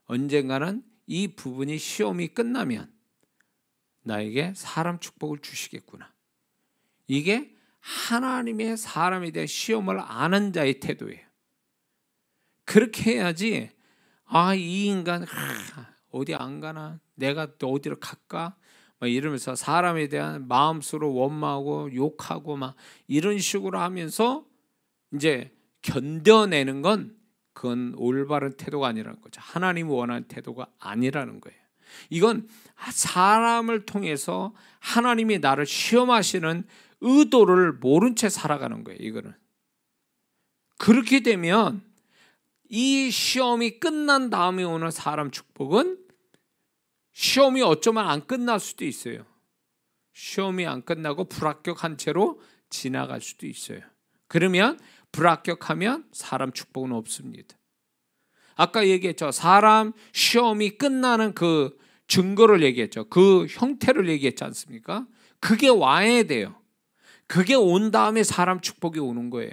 언젠가는 이 부분이 시험이 끝나면 나에게 사람 축복을 주시겠구나. 이게 하나님의 사람에 대한 시험을 아는 자의 태도예요. 그렇게 해야지 이 인간 어디 안 가나? 내가 또 어디로 갈까? 막 이러면서 사람에 대한 마음속으로 원망하고 욕하고 막 이런 식으로 하면서 이제 견뎌내는 건 그건 올바른 태도가 아니라는 거죠. 하나님이 원하는 태도가 아니라는 거예요. 이건 사람을 통해서 하나님이 나를 시험하시는 의도를 모른 채 살아가는 거예요. 이거는 그렇게 되면 이 시험이 끝난 다음에 오는 사람 축복은 시험이 어쩌면 안 끝날 수도 있어요. 시험이 안 끝나고 불합격한 채로 지나갈 수도 있어요. 그러면 불합격하면 사람 축복은 없습니다. 아까 얘기했죠. 사람 시험이 끝나는 그 증거를 얘기했죠. 그 형태를 얘기했지 않습니까? 그게 와야 돼요. 그게 온 다음에 사람 축복이 오는 거예요.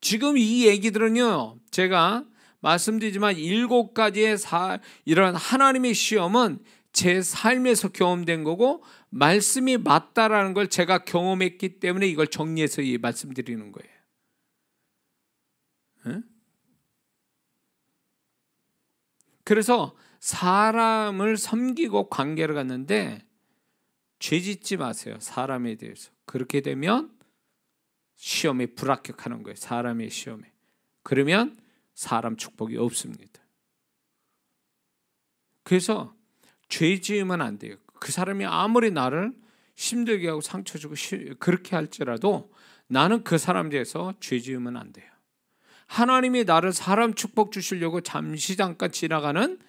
지금 이 얘기들은요, 제가 말씀드리지만 7가지의 이런 하나님의 시험은 제 삶에서 경험된 거고 말씀이 맞다라는 걸 제가 경험했기 때문에 이걸 정리해서 말씀드리는 거예요. 그래서 사람을 섬기고 관계를 갖는데 죄짓지 마세요. 사람에 대해서. 그렇게 되면 시험에 불합격하는 거예요. 사람의 시험에. 그러면 사람 축복이 없습니다. 그래서 죄 지으면 안 돼요. 그 사람이 아무리 나를 힘들게 하고 상처 주고 그렇게 할지라도 나는 그 사람에 대해서 죄 지으면 안 돼요. 하나님이 나를 사람 축복 주시려고 잠시 잠깐 지나가는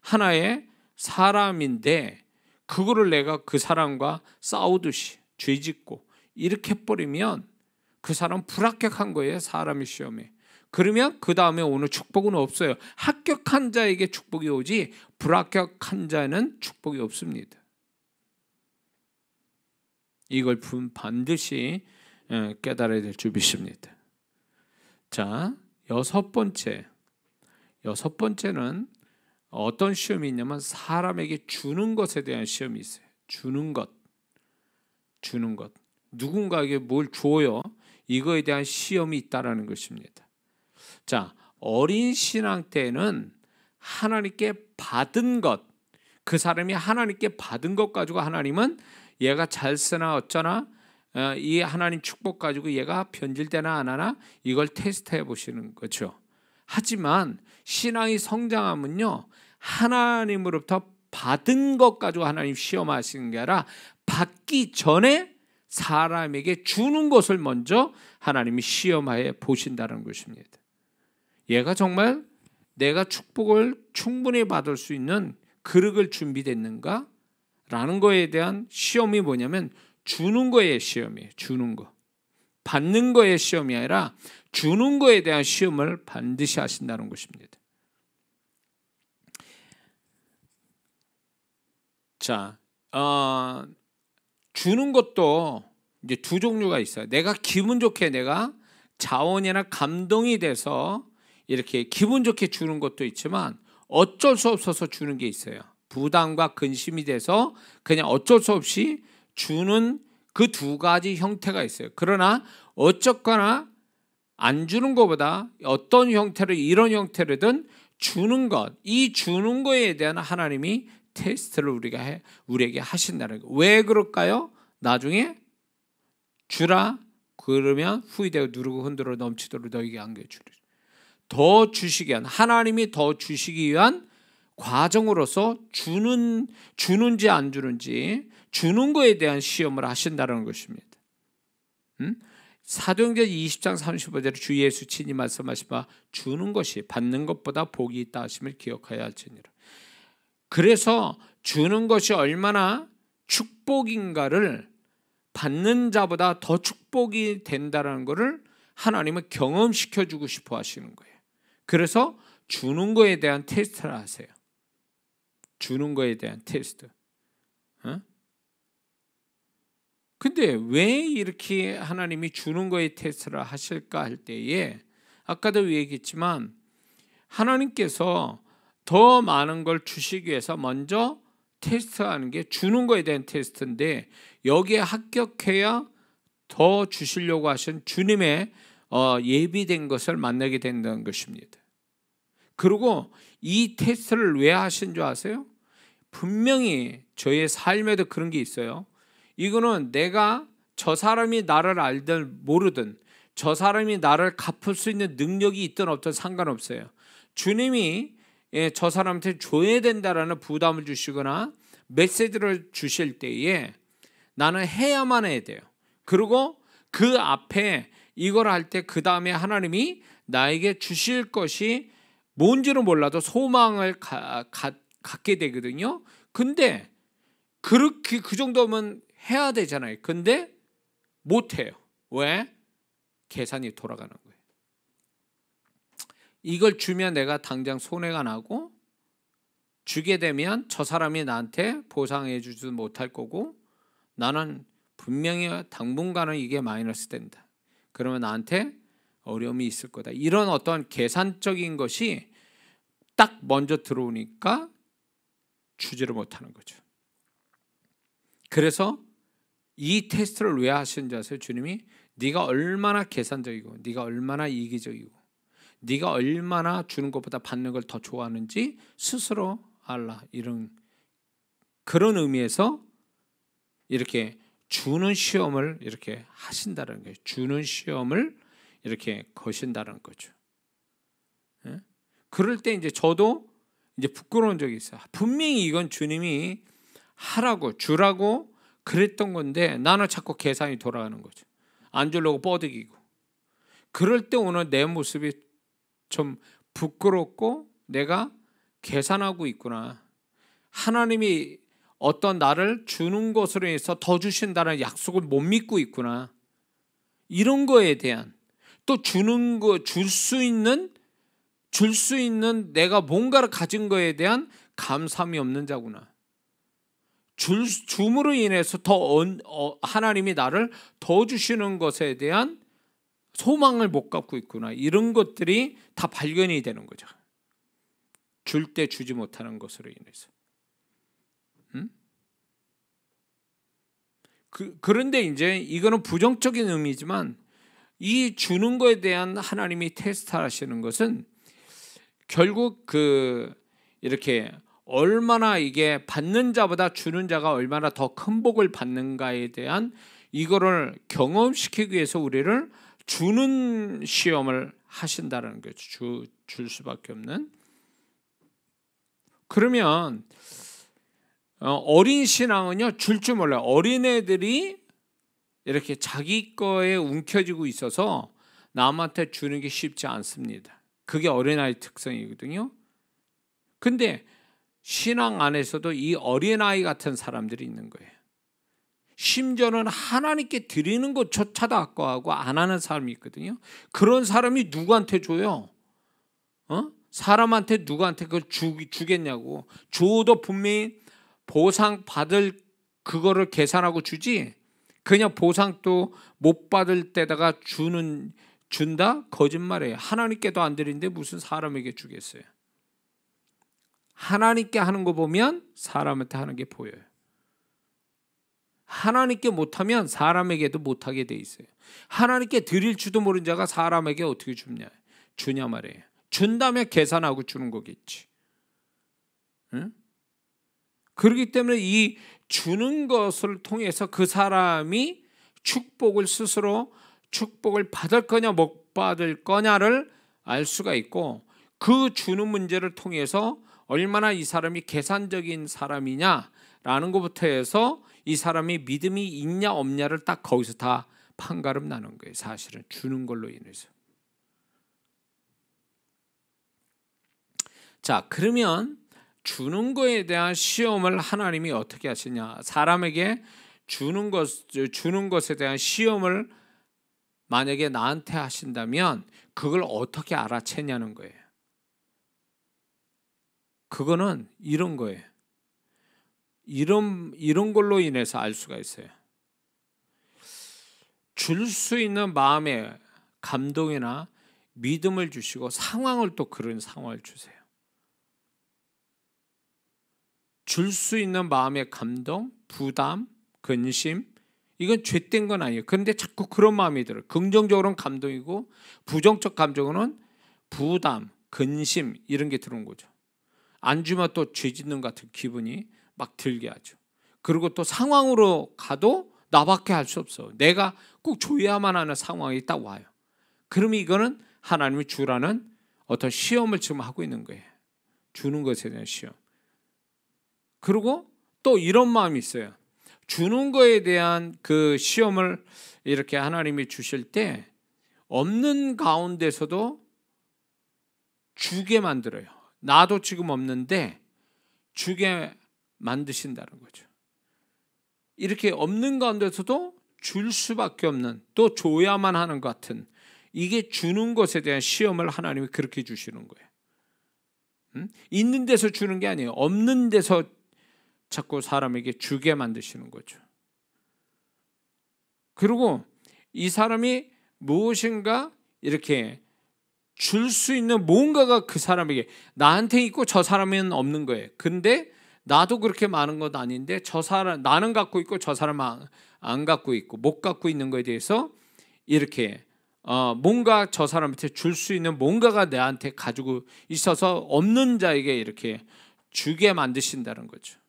하나의 사람인데 그거를 내가 그 사람과 싸우듯이 죄 짓고 이렇게 해버리면 그 사람 불합격한 거예요. 사람의 시험에. 그러면 그 다음에 오는 축복은 없어요. 합격한 자에게 축복이 오지 불합격한 자는 축복이 없습니다. 이걸 반드시 깨달아야 될 줄 믿습니다. 자, 여섯 번째는 어떤 시험이 있냐면 사람에게 주는 것에 대한 시험이 있어요. 주는 것. 누군가에게 뭘 줘요. 이거에 대한 시험이 있다라는 것입니다. 자, 어린 신앙 때는 하나님께 받은 것, 그 사람이 하나님께 받은 것 가지고 하나님은 얘가 잘 쓰나 어쩌나, 이 하나님 축복 가지고 얘가 변질되나 안 하나 이걸 테스트해 보시는 거죠. 하지만 신앙이 성장하면요, 하나님으로부터 받은 것 가지고 하나님 시험하시는 게 아니라 받기 전에 사람에게 주는 것을 먼저 하나님이 시험하여 보신다는 것입니다. 얘가 정말 내가 축복을 충분히 받을 수 있는 그릇을 준비됐는가? 라는 거에 대한 시험이 뭐냐면 주는 거의 시험이에요. 주는 거. 받는 거의 시험이 아니라 주는 거에 대한 시험을 반드시 하신다는 것입니다. 자, 주는 것도 이제 두 종류가 있어요. 내가 기분 좋게 내가 자원이나 감동이 돼서 이렇게 기분 좋게 주는 것도 있지만 어쩔 수 없어서 주는 게 있어요. 부담과 근심이 돼서 그냥 어쩔 수 없이 주는 그 두 가지 형태가 있어요. 그러나 어쨌거나 안 주는 것보다 어떤 형태로 이런 형태로든 주는 것, 이 주는 거에 대한 하나님이 테스트를 우리에게 하신다는 거예요. 왜 그럴까요? 나중에 주라 그러면 후이되어 누르고 흔들어 넘치도록 너에게 안겨주리라. 더 주시기 위한, 하나님이 더 주시기 위한 과정으로서 주는지 안 주는지 주는 거에 대한 시험을 하신다는 것입니다. 사도행전 20장 35절에 주 예수 친히 말씀하신 바 주는 것이 받는 것보다 복이 있다 하심을 기억하여야 할지니라. 그래서 주는 것이 얼마나 축복인가를 받는 자보다 더 축복이 된다는 것을 하나님은 경험시켜주고 싶어 하시는 거예요. 그래서 주는 거에 대한 테스트를 하세요. 주는 거에 대한 테스트. 근데 왜 이렇게 하나님이 주는 거에 테스트를 하실까 할 때에 아까도 얘기했지만 하나님께서 더 많은 걸 주시기 위해서 먼저 테스트하는 게 주는 거에 대한 테스트인데 여기에 합격해야 더 주시려고 하신 주님의 예비된 것을 만나게 된다는 것입니다. 그리고 이 테스트를 왜 하신 줄 아세요? 분명히 저의 삶에도 그런 게 있어요. 이거는 내가 저 사람이 나를 알든 모르든 저 사람이 나를 갚을 수 있는 능력이 있든 없든 상관없어요. 주님이 저 사람한테 줘야 된다라는 부담을 주시거나 메시지를 주실 때에 나는 해야만 해야 돼요. 그리고 그 앞에 이걸 할 때 그 다음에 하나님이 나에게 주실 것이 뭔지는 몰라도 소망을 갖게 되거든요. 근데 그렇게 그 정도면 해야 되잖아요. 근데 못해요. 왜? 계산이 돌아가는 거예요. 이걸 주면 내가 당장 손해가 나고 주게 되면 저 사람이 나한테 보상해 주지 못할 거고 나는 분명히 당분간은 이게 마이너스 된다. 그러면 나한테 어려움이 있을 거다. 이런 어떤 계산적인 것이 딱 먼저 들어오니까 주지를 못하는 거죠. 그래서 이 테스트를 왜 하시는지 아세요? 주님이 네가 얼마나 계산적이고 네가 얼마나 이기적이고 네가 얼마나 주는 것보다 받는 걸 더 좋아하는지 스스로 알라. 이런 그런 의미에서 이렇게 주는 시험을 이렇게 하신다는 거예요. 주는 시험을 이렇게 거신다는 거죠. 그럴 때 이제 저도 이제 부끄러운 적이 있어요. 분명히 이건 주님이 하라고 주라고 그랬던 건데 나는 자꾸 계산이 돌아가는 거죠. 안 주려고 뻐득이고. 그럴 때 오늘 내 모습이 좀 부끄럽고 내가 계산하고 있구나. 하나님이 어떤 나를 주는 것으로 해서 더 주신다는 약속을 못 믿고 있구나. 이런 거에 대한 또 주는 거 줄 수 있는 내가 뭔가를 가진 거에 대한 감사함이 없는 자구나. 줌으로 인해서 하나님이 나를 더 주시는 것에 대한 소망을 못 갖고 있구나. 이런 것들이 다 발견이 되는 거죠. 줄 때 주지 못하는 것으로 인해서. 그런데 이제 이거는 부정적인 의미지만 이 주는 거에 대한 하나님이 테스트하시는 것은 결국 이렇게 얼마나 이게 받는 자보다 주는 자가 얼마나 더 큰 복을 받는가에 대한 이거를 경험시키기 위해서 우리를 주는 시험을 하신다는 거죠. 줄 수밖에 없는. 그러면 어린 신앙은요, 줄 줄 몰라요. 어린애들이 이렇게 자기 거에 움켜쥐고 있어서 남한테 주는 게 쉽지 않습니다. 그게 어린아이 특성이거든요. 근데 신앙 안에서도 이 어린아이 같은 사람들이 있는 거예요. 심지어는 하나님께 드리는 것조차도 아까워하고 안 하는 사람이 있거든요. 그런 사람이 누구한테 줘요? 사람한테 누구한테 그걸 주겠냐고. 줘도 분명히 보상 받을 그거를 계산하고 주지, 그냥 보상도 못 받을 때다가 준다? 거짓말이에요. 하나님께도 안 드리는데 무슨 사람에게 주겠어요. 하나님께 하는 거 보면 사람한테 하는 게 보여요. 하나님께 못하면 사람에게도 못하게 돼 있어요. 하나님께 드릴 줄도 모르는 자가 사람에게 어떻게 주냐 말이에요. 준다면 계산하고 주는 거겠지. 응? 그렇기 때문에 이 주는 것을 통해서 그 사람이 축복을 받을 거냐 못 받을 거냐를 알 수가 있고, 그 주는 문제를 통해서 얼마나 이 사람이 계산적인 사람이냐라는 것부터 해서 이 사람이 믿음이 있냐 없냐를 딱 거기서 다 판가름 나는 거예요. 사실은 주는 걸로 인해서. 자, 그러면 주는 거에 대한 시험을 하나님이 어떻게 하시냐? 사람에게 주는 것에 대한 시험을 만약에 나한테 하신다면 그걸 어떻게 알아채냐는 거예요. 그거는 이런 거예요. 이런 걸로 인해서 알 수가 있어요. 줄 수 있는 마음의 감동이나 믿음을 주시고 상황을 또 그런 상황을 주세요. 줄 수 있는 마음의 감동, 부담, 근심, 이건 죄된 건 아니에요. 그런데 자꾸 그런 마음이 들어요. 긍정적으로는 감동이고 부정적 감정으로는 부담, 근심 이런 게 들어온 거죠. 안 주면 또 죄 짓는 것 같은 기분이 막 들게 하죠. 그리고 또 상황으로 가도 나밖에 할 수 없어. 내가 꼭 줘야만 하는 상황이 딱 와요. 그러면 이거는 하나님이 주라는 어떤 시험을 지금 하고 있는 거예요. 주는 것에 대한 시험. 그리고 또 이런 마음이 있어요. 주는 거에 대한 그 시험을 이렇게 하나님이 주실 때 없는 가운데서도 주게 만들어요. 나도 지금 없는데 주게 만드신다는 거죠. 이렇게 없는 가운데서도 줄 수밖에 없는, 또 줘야만 하는 것 같은, 이게 주는 것에 대한 시험을 하나님이 그렇게 주시는 거예요. 있는 데서 주는 게 아니에요. 없는 데서 자꾸 사람에게 주게 만드시는 거죠. 그리고 이 사람이 무엇인가 이렇게 줄 수 있는 뭔가가 그 사람에게, 나한테 있고 저 사람은 없는 거예요. 근데 나도 그렇게 많은 건 아닌데 나는 갖고 있고 저 사람은 안 갖고 있고 못 갖고 있는 거에 대해서 이렇게 뭔가 저 사람한테 줄 수 있는 뭔가가 내한테 가지고 있어서 없는 자에게 이렇게 주게 만드신다는 거죠.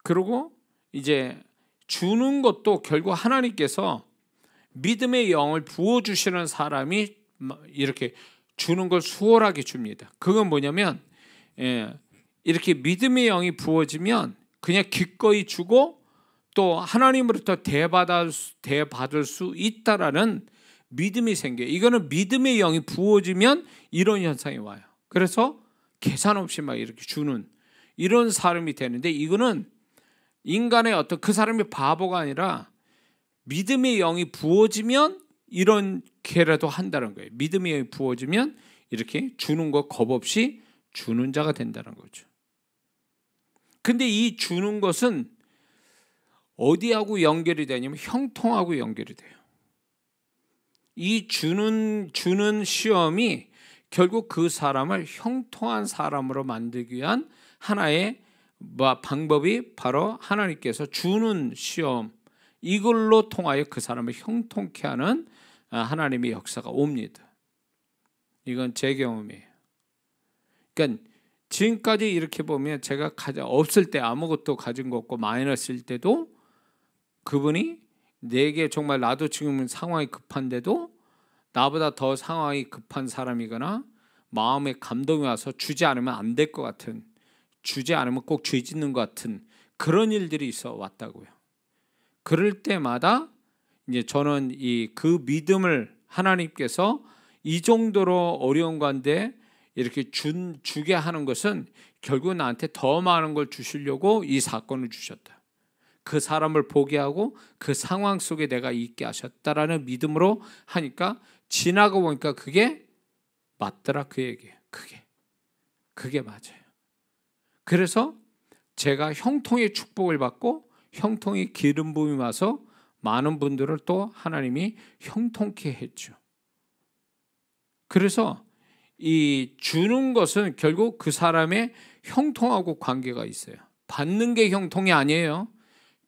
그리고 이제 주는 것도 결국 하나님께서 믿음의 영을 부어주시는 사람이 이렇게 주는 걸 수월하게 줍니다. 그건 뭐냐면 이렇게 믿음의 영이 부어지면 그냥 기꺼이 주고 또 하나님으로부터 대받을 수 있다라는 믿음이 생겨요. 이거는 믿음의 영이 부어지면 이런 현상이 와요. 그래서 계산 없이 막 이렇게 주는 이런 사람이 되는데, 이거는 인간의 어떤 그 사람이 바보가 아니라 믿음의 영이 부어지면 이렇게라도 한다는 거예요. 믿음의 영이 부어지면 이렇게 주는 거 겁 없이 주는 자가 된다는 거죠. 근데 이 주는 것은 어디하고 연결이 되냐면 형통하고 연결이 돼요. 이 주는 시험이 결국 그 사람을 형통한 사람으로 만들기 위한 하나의 방법이 바로 하나님께서 주는 시험, 이걸로 통하여 그 사람을 형통케 하는 하나님의 역사가 옵니다. 이건 제 경험이에요. 그러니까 지금까지 이렇게 보면 제가 없을 때 아무것도 가진 거 없고 마이너스일 때도 그분이 내게 정말 나도 지금 상황이 급한데도 나보다 더 상황이 급한 사람이거나 마음에 감동이 와서 주지 않으면 안 될 것 같은, 주지 않으면 꼭 죄 짓는 것 같은 그런 일들이 있어 왔다고요. 그럴 때마다 이제 저는 그 믿음을 하나님께서 이 정도로 어려운 건데 이렇게 주게 하는 것은 결국 나한테 더 많은 걸 주시려고 이 사건을 주셨다. 그 사람을 보게 하고 그 상황 속에 내가 있게 하셨다라는 믿음으로 하니까 지나고 보니까 그게 맞더라, 그 얘기예요. 그게 맞아요. 그래서 제가 형통의 축복을 받고 형통의 기름 부음이 와서 많은 분들을 또 하나님이 형통케 했죠. 그래서 이 주는 것은 결국 그 사람의 형통하고 관계가 있어요. 받는 게 형통이 아니에요.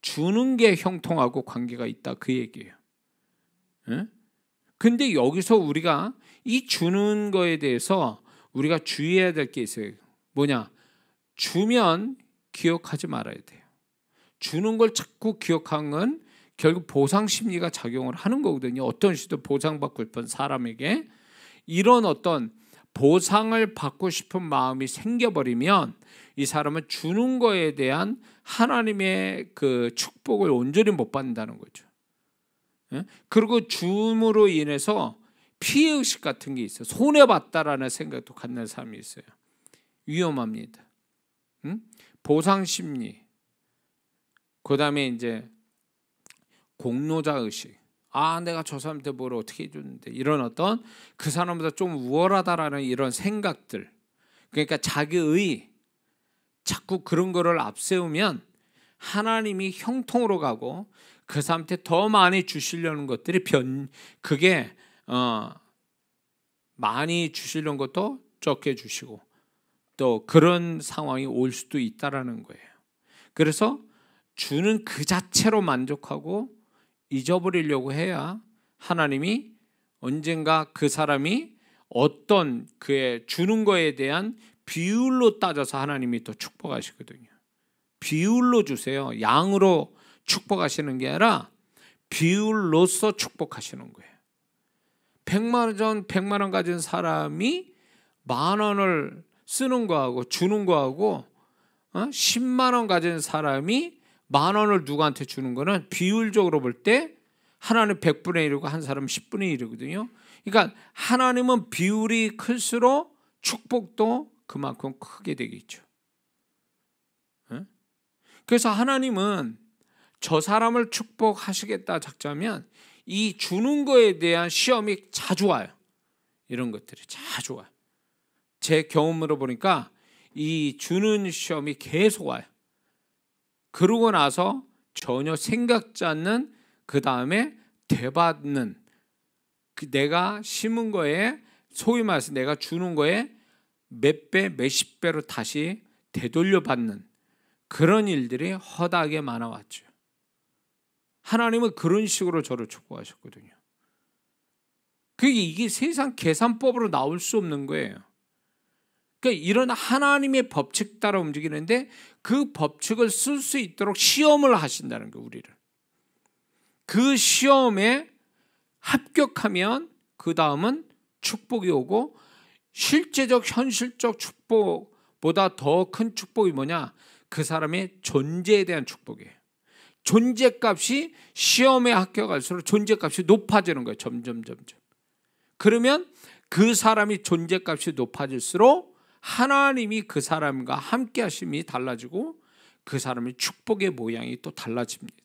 주는 게 형통하고 관계가 있다, 그 얘기예요. 근데 여기서 우리가 이 주는 거에 대해서 우리가 주의해야 될 게 있어요. 뭐냐? 주면 기억하지 말아야 돼요. 주는 걸 자꾸 기억하는 건 결국 보상 심리가 작용을 하는 거거든요. 어떤 시도 보상받고 싶은 사람에게 이런 어떤 보상을 받고 싶은 마음이 생겨버리면 이 사람은 주는 거에 대한 하나님의 그 축복을 온전히 못 받는다는 거죠. 그리고 줌으로 인해서 피해의식 같은 게 있어요. 손해봤다라는 생각도 갖는 사람이 있어요. 위험합니다. 보상심리, 그 다음에 이제 공로자의식. 내가 저 사람한테 뭘 어떻게 해줬는데, 이런 어떤 그 사람보다 좀 우월하다라는 이런 생각들. 그러니까 자기의 자꾸 그런 거를 앞세우면 하나님이 형통으로 가고 그 사람한테 더 많이 주시려는 것들이 그게 많이 주시려는 것도 적게 주시고 또 그런 상황이 올 수도 있다라는 거예요. 그래서 주는 그 자체로 만족하고 잊어버리려고 해야 하나님이 언젠가 그 사람이 어떤 그의 주는 거에 대한 비율로 따져서 하나님이 또 축복하시거든요. 비율로 주세요. 양으로 축복하시는 게 아니라 비율로서 축복하시는 거예요. 100만 원 가진 사람이 10,000원을 쓰는 거하고 주는 거하고 10만 원 가진 사람이 10,000원을 누구한테 주는 거는 비율적으로 볼 때 하나는 100분의 1이고 한 사람은 10분의 1이거든요. 그러니까 하나님은 비율이 클수록 축복도 그만큼 크게 되겠죠. 그래서 하나님은 저 사람을 축복하시겠다 작자면 이 주는 거에 대한 시험이 자주 와요. 이런 것들이 자주 와요. 제 경험으로 보니까 이 주는 시험이 계속 와요. 그러고 나서 전혀 생각지 않는 그 다음에 되받는 내가 심은 거에 소위 말해서 내가 주는 거에 몇 배, 몇십 배로 다시 되돌려 받는 그런 일들이 허다하게 많아왔죠. 하나님은 그런 식으로 저를 축복하셨거든요. 이게 세상 계산법으로 나올 수 없는 거예요. 그러니까 이런 하나님의 법칙 따라 움직이는데 그 법칙을 쓸 수 있도록 시험을 하신다는 거예요, 우리를. 그 시험에 합격하면 그 다음은 축복이 오고 실제적 현실적 축복보다 더 큰 축복이 뭐냐? 그 사람의 존재에 대한 축복이에요. 존재값이 시험에 합격할수록 존재값이 높아지는 거예요. 점점. 그러면 그 사람이 존재값이 높아질수록 하나님이 그 사람과 함께 하심이 달라지고 그 사람의 축복의 모양이 또 달라집니다.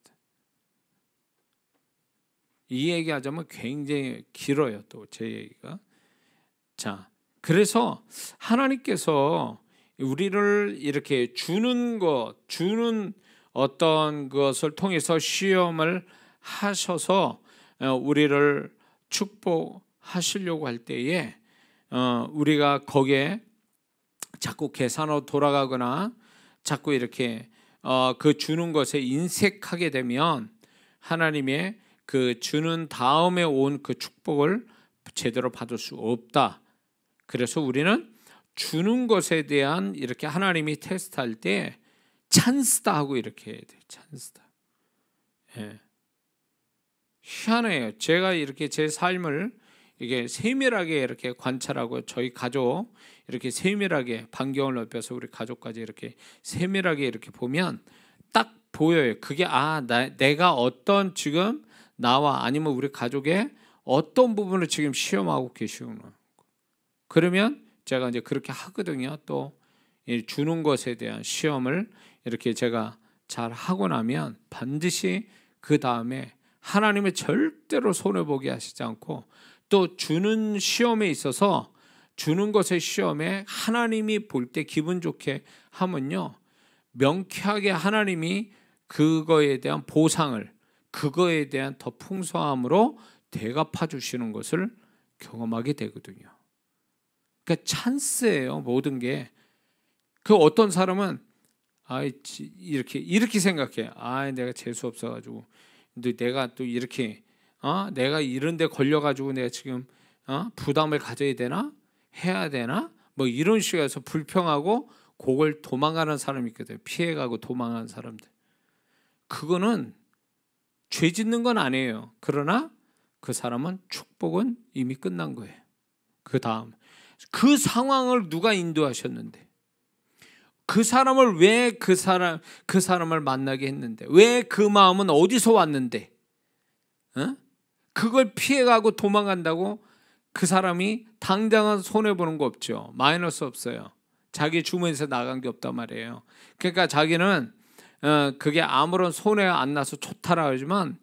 이 얘기하자면 굉장히 길어요. 또 제 얘기가. 자, 그래서 하나님께서 우리를 이렇게 주는 어떤 것을 통해서 시험을 하셔서 우리를 축복하시려고 할 때에 우리가 거기에 자꾸 계산으로 돌아가거나 자꾸 이렇게 그 주는 것에 인색하게 되면 하나님의 그 주는 다음에 온 그 축복을 제대로 받을 수 없다. 그래서 우리는 주는 것에 대한 이렇게 하나님이 테스트할 때 찬스다 하고 이렇게 해야 돼요. 찬스다. 예. 희한해요. 제가 이렇게 제 삶을 이게 세밀하게 이렇게 관찰하고 저희 가족 이렇게 세밀하게 반경을 넓혀서 우리 가족까지 이렇게 세밀하게 이렇게 보면 딱 보여요. 그게 내가 어떤 지금 나와 아니면 우리 가족의 어떤 부분을 지금 시험하고 계시구나. 그러면 제가 이제 그렇게 하거든요. 또 주는 것에 대한 시험을 이렇게 제가 잘 하고 나면 반드시 그 다음에 하나님의 절대로 손해보게 하시지 않고 또 주는 시험에 있어서 주는 것의 시험에 하나님이 볼 때 기분 좋게 하면요, 명쾌하게 하나님이 그거에 대한 보상을, 그거에 대한 더 풍성함으로 대갚아 주시는 것을 경험하게 되거든요. 그러니까 찬스예요. 모든 게. 그 어떤 사람은 이렇게 생각해. 내가 재수 없어가지고, 근데 내가 또 이렇게 내가 이런데 걸려가지고 내가 지금 부담을 가져야 되나, 해야 되나, 뭐 이런 식으로 해서 불평하고 그걸 도망가는 사람이 있거든. 피해가고 도망가는 사람들. 그거는 죄 짓는 건 아니에요. 그러나 그 사람은 축복은 이미 끝난 거예요. 그 다음 그 상황을 누가 인도하셨는데, 그 사람을 왜 그 사람을 만나게 했는데, 왜 그 마음은 어디서 왔는데, 그걸 피해가고 도망간다고 그 사람이 당장은 손해보는 거 없죠. 마이너스 없어요. 자기 주머니에서 나간 게 없단 말이에요. 그러니까 자기는 그게 아무런 손해 안 나서 좋다라 하지만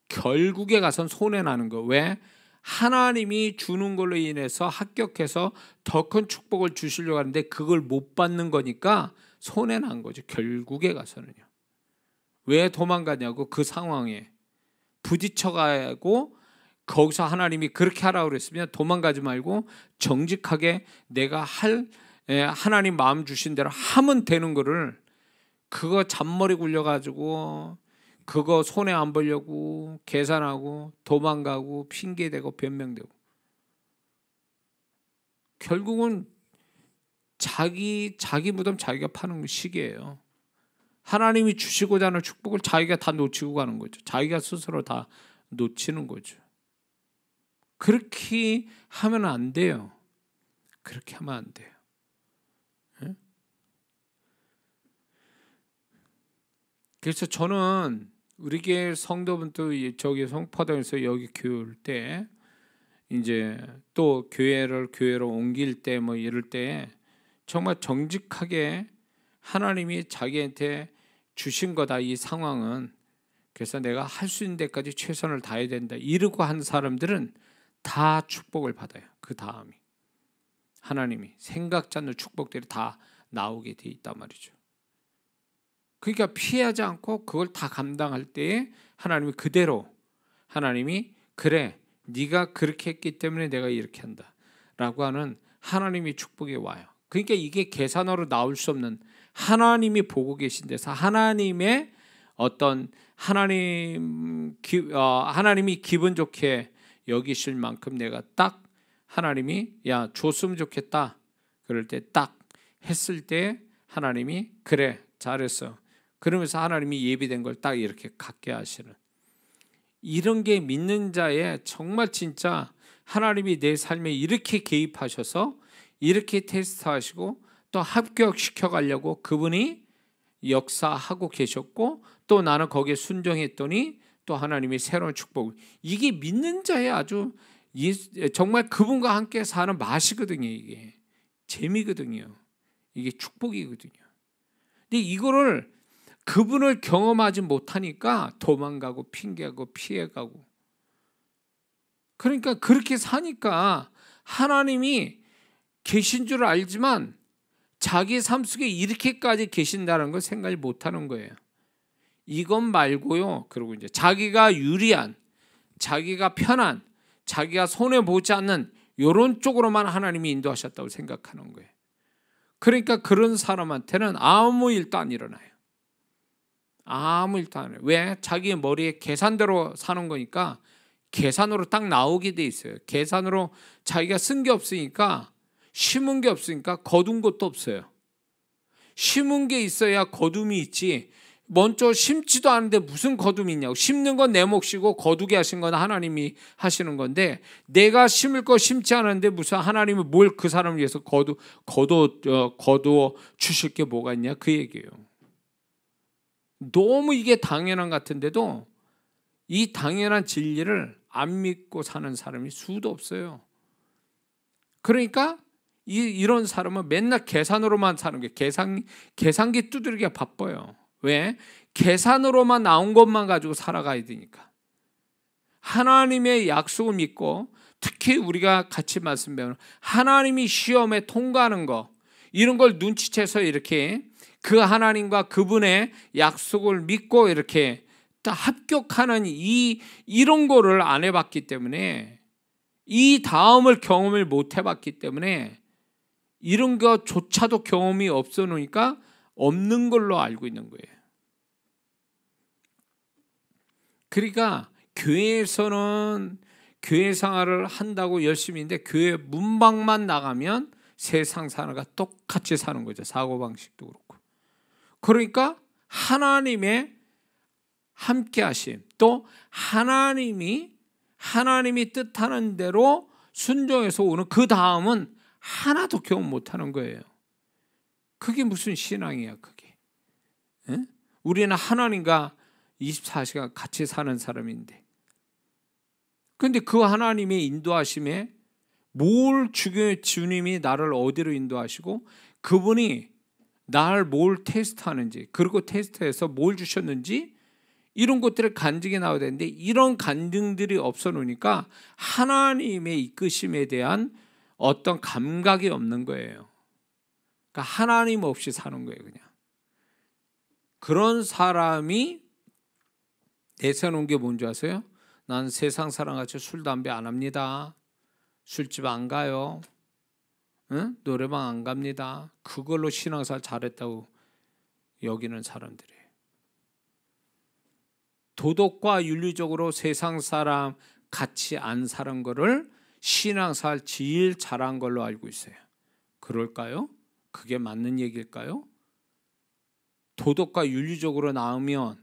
결국에 가선 손해 나는 거. 왜? 하나님이 주는 걸로 인해서 합격해서 더 큰 축복을 주시려고 하는데 그걸 못 받는 거니까 손해 난 거죠. 결국에 가서는요. 왜 도망가냐고. 그 상황에 부딪혀가고 거기서 하나님이 그렇게 하라고 그랬으면 도망가지 말고 정직하게 내가 하나님 마음 주신 대로 하면 되는 거를, 그거 잔머리 굴려가지고 그거 손해 안 보려고 계산하고 도망가고 핑계대고 변명되고, 결국은 자기 무덤 자기가 파는 시기예요. 하나님이 주시고자 하는 축복을 자기가 다 놓치고 가는 거죠. 자기가 스스로 다 놓치는 거죠. 그렇게 하면 안 돼요. 그렇게 하면 안 돼요. 네? 그래서 저는 우리 교회 성도분도 저기 송파동에서 여기 교회 올 때, 이제 또 교회로 옮길 때 뭐 이럴 때 정말 정직하게 하나님이 자기한테 주신 거다, 이 상황은. 그래서 내가 할 수 있는 데까지 최선을 다해야 된다, 이러고 한 사람들은 다 축복을 받아요. 그 다음이 하나님이 생각지 않는 축복들이 다 나오게 돼 있단 말이죠. 그러니까 피하지 않고 그걸 다 감당할 때에 하나님이 그대로, 하나님이 그래 네가 그렇게 했기 때문에 내가 이렇게 한다 라고 하는 하나님이 축복이 와요. 그러니까 이게 계산으로 나올 수 없는, 하나님이 보고 계신 데서 하나님의 어떤 하나님이 기분 좋게 여기실 만큼 내가 딱 하나님이 줬으면 좋겠다 그럴 때 딱 했을 때 하나님이 그래 잘했어 그러면서 하나님이 예비된 걸 딱 이렇게 갖게 하시는, 이런 게 믿는 자의 정말 진짜 하나님이 내 삶에 이렇게 개입하셔서 이렇게 테스트하시고 또 합격시켜 가려고 그분이 역사하고 계셨고, 또 나는 거기에 순종했더니 또 하나님이 새로운 축복. 이게 믿는 자의 아주 정말 그분과 함께 사는 맛이거든요. 이게 재미거든요. 이게 축복이거든요. 근데 이거를 그분을 경험하지 못하니까 도망가고 핑계하고 피해가고, 그러니까 그렇게 사니까 하나님이 계신 줄 알지만 자기 삶 속에 이렇게까지 계신다는 걸 생각을 못하는 거예요. 이것 말고요, 그리고 이제 자기가 유리한, 자기가 편한, 자기가 손해보지 않는 이런 쪽으로만 하나님이 인도하셨다고 생각하는 거예요. 그러니까 그런 사람한테는 아무 일도 안 일어나요. 아무 일도 안 해요. 왜? 자기 머리에 계산대로 사는 거니까 계산으로 딱 나오게 돼 있어요. 계산으로 자기가 쓴 게 없으니까, 심은 게 없으니까 거둔 것도 없어요. 심은 게 있어야 거둠이 있지, 먼저 심지도 않은데 무슨 거둠이 있냐고. 심는 건 내 몫이고 거두게 하신 건 하나님이 하시는 건데, 내가 심을 거 심지 않았는데 무슨 하나님이 뭘 그 사람을 위해서 거두어 주실 게 뭐가 있냐, 그 얘기예요. 너무 이게 당연한 것 같은데도 이 당연한 진리를 안 믿고 사는 사람이 수도 없어요. 그러니까 이런 사람은 맨날 계산으로만 사는 게, 계산기 두드리기가 바빠요. 왜? 계산으로만 나온 것만 가지고 살아가야 되니까. 하나님의 약속을 믿고, 특히 우리가 같이 말씀 배우는 하나님이 시험에 통과하는 거, 이런 걸 눈치채서 이렇게 그 하나님과 그분의 약속을 믿고 이렇게 딱 합격하는 이런 거를 안 해봤기 때문에, 이 다음을 경험을 못 해봤기 때문에 이런 것조차도 경험이 없어 놓으니까 없는 걸로 알고 있는 거예요. 그러니까 교회에서는 교회 생활을 한다고 열심히 했는데 교회 문밖만 나가면 세상 사람과 똑같이 사는 거죠. 사고방식도 그렇고. 그러니까 하나님의 함께 하심, 또 하나님이 뜻하는 대로 순종해서 오는 그 다음은 하나도 경험 못하는 거예요. 그게 무슨 신앙이야 그게. 에? 우리는 하나님과 24시간 같이 사는 사람인데, 그런데 그 하나님의 인도하심에 주님이 나를 어디로 인도하시고 그분이 나를 뭘 테스트하는지, 그리고 테스트해서 뭘 주셨는지, 이런 것들을 간증이 나와야 되는데 이런 간증들이 없어 놓으니까 하나님의 이끄심에 대한 어떤 감각이 없는 거예요. 그러니까 하나님 없이 사는 거예요. 그냥 그런 사람이 내세우는 게 뭔지 아세요? 난 세상 사람같이 술 담배 안 합니다. 술집 안 가요. 응? 노래방 안 갑니다. 그걸로 신앙생활 잘했다고 여기는 사람들이에요. 도덕과 윤리적으로 세상 사람 같이 안 사는 거를 신앙생활 제일 잘한 걸로 알고 있어요. 그럴까요? 그게 맞는 얘기일까요? 도덕과 윤리적으로 나오면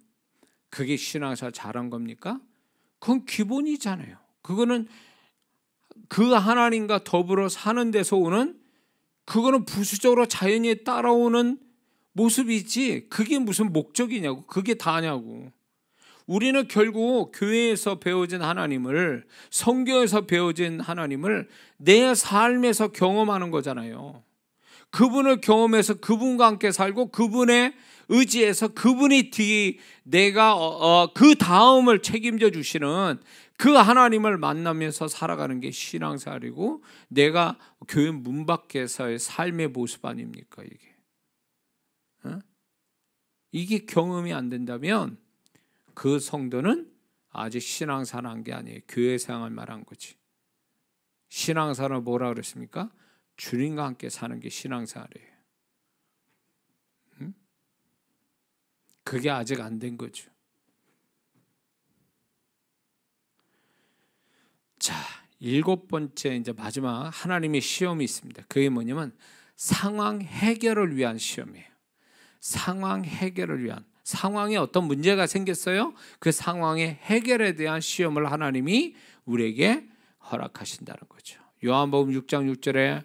그게 신앙생활 잘한 겁니까? 그건 기본이잖아요. 그거는 그 하나님과 더불어 사는 데서 오는, 그거는 부수적으로 자연히 따라오는 모습이지 그게 무슨 목적이냐고, 그게 다냐고. 우리는 결국 교회에서 배워진 하나님을, 성경에서 배워진 하나님을 내 삶에서 경험하는 거잖아요. 그분을 경험해서 그분과 함께 살고 그분의 의지에서 그분이 내가 그 다음을 책임져 주시는 그 하나님을 만나면서 살아가는 게 신앙생활이고, 내가 교회 문 밖에서의 삶의 모습 아닙니까 이게? 이게 경험이 안 된다면 그 성도는 아직 신앙생활 한 게 아니에요. 교회 생활 말한 거지. 신앙생활을 뭐라 그랬습니까? 주님과 함께 사는 게 신앙생활이에요. 그게 아직 안 된 거죠. 자, 7번째 이제 마지막 하나님의 시험이 있습니다. 그게 뭐냐면 상황 해결을 위한 시험이에요. 상황 해결을 위한, 상황에 어떤 문제가 생겼어요. 그 상황의 해결에 대한 시험을 하나님이 우리에게 허락하신다는 거죠. 요한복음 6장 6절에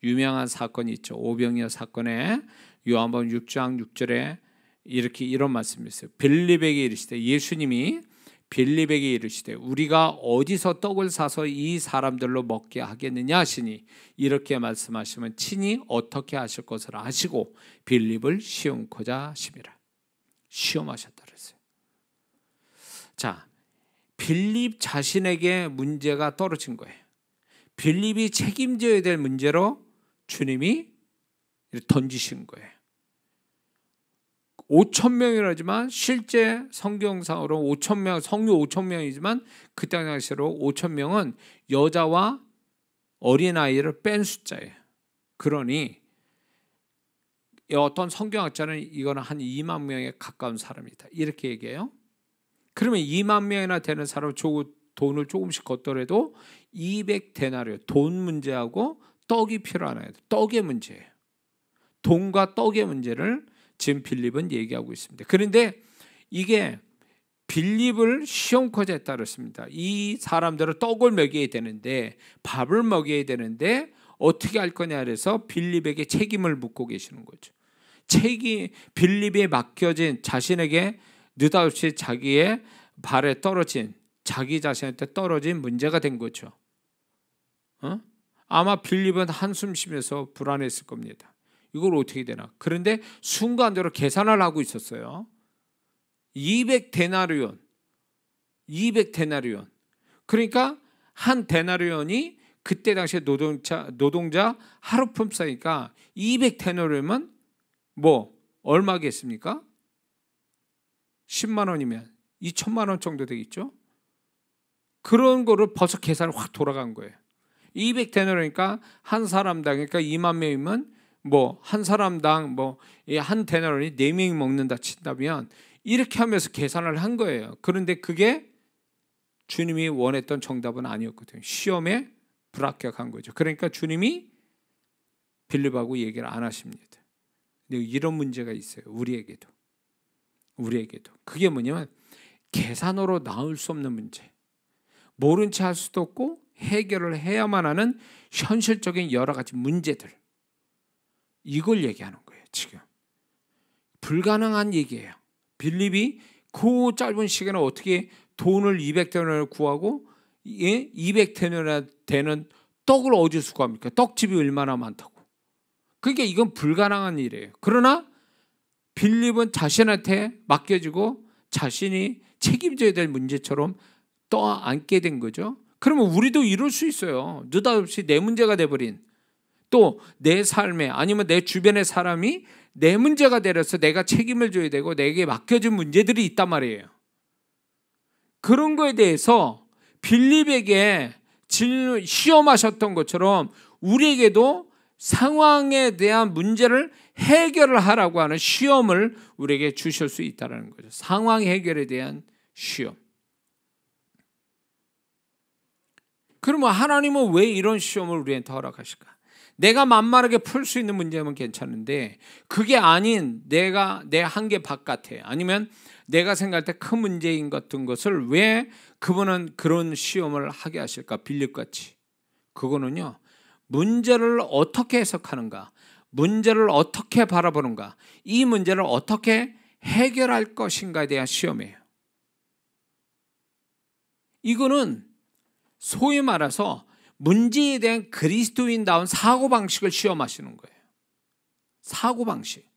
유명한 사건이 있죠. 오병이어 사건에 요한복음 6장 6절에 이런 말씀이 있어요. 빌립에게 이르시되, 예수님이 빌립에게 이르시되 우리가 어디서 떡을 사서 이 사람들로 먹게 하겠느냐 하시니, 이렇게 말씀하시면 친히 어떻게 하실 것을 아시고 빌립을 시험코자 하심이라. 시험하셨다 그랬어요. 자, 빌립 자신에게 문제가 떨어진 거예요. 빌립이 책임져야 될 문제로 주님이 던지신 거예요. 5,000명이라지만 실제 성경상으로 5,000명, 성류 5,000명이지만 그 당시로 5,000명은 여자와 어린아이를 뺀 숫자예요. 그러니 어떤 성경학자는 이거는 한 2만 명에 가까운 사람이다 이렇게 얘기해요. 그러면 2만 명이나 되는 사람 돈을 조금씩 걷더라도 200데나리온, 돈 문제하고 떡이 필요하나요? 떡의 문제예요. 돈과 떡의 문제를 지금 빌립은 얘기하고 있습니다. 그런데 이게 빌립을 시험코자 했다 그랬습니다. 이 사람들은 떡을 먹여야 되는데, 밥을 먹여야 되는데 어떻게 할 거냐 그래서 빌립에게 책임을 묻고 계시는 거죠. 빌립에 맡겨진, 자신에게 느닷없이 자기의 발에 떨어진, 자기 자신한테 떨어진 문제가 된 거죠. 아마 빌립은 한숨 쉬면서 불안했을 겁니다. 이걸 어떻게 되나. 그런데 순간적으로 계산을 하고 있었어요. 200데나리온. 그러니까 한 데나리온이 그때 당시에 노동자 하루 품삯이니까 200데나리온이면 뭐 얼마겠습니까? 10만 원이면 2천만 원 정도 되겠죠. 그런 거를 벌써 계산을 확 돌아간 거예요. 200데나리온이니까 한 사람당, 그러니까 2만 명이면 뭐 한 사람당 뭐 한 데나리온이 4명이 먹는다 친다면 이렇게 하면서 계산을 한 거예요. 그런데 그게 주님이 원했던 정답은 아니었거든요. 시험에 불합격한 거죠. 그러니까 주님이 빌립하고 얘기를 안 하십니다. 근데 이런 문제가 있어요. 우리에게도. 그게 뭐냐면 계산으로 나올 수 없는 문제. 모른 체 할 수도 없고 해결을 해야만 하는 현실적인 여러 가지 문제들. 이걸 얘기하는 거예요. 지금 불가능한 얘기예요. 빌립이 그 짧은 시간에 어떻게 돈을 200데나리온을 구하고 200데나리온 되는 떡을 어디서 구합니까? 떡집이 얼마나 많다고. 그러니까 이건 불가능한 일이에요. 그러나 빌립은 자신한테 맡겨지고 자신이 책임져야 될 문제처럼 떠안게 된 거죠. 그러면 우리도 이럴 수 있어요. 느닷없이 내 문제가 돼버린, 또 내 삶에 아니면 내 주변의 사람이 내 문제가 되어서 내가 책임을 져야 되고 내게 맡겨진 문제들이 있단 말이에요. 그런 거에 대해서 빌립에게 시험하셨던 것처럼 우리에게도 상황에 대한 문제를 해결을 하라고 하는 시험을 우리에게 주실 수 있다는 거죠. 상황 해결에 대한 시험. 그러면 하나님은 왜 이런 시험을 우리한테 허락하실까? 내가 만만하게 풀 수 있는 문제면 괜찮은데 그게 아닌 내 한계 바깥에, 아니면 내가 생각할 때 큰 문제인 같은 것을 왜 그분은 그런 시험을 하게 하실까? 빌립같이. 그거는요, 문제를 어떻게 해석하는가, 문제를 어떻게 바라보는가, 이 문제를 어떻게 해결할 것인가에 대한 시험이에요. 이거는 소위 말해서 문제에 대한 그리스도인다운 사고방식을 시험하시는 거예요. 사고방식.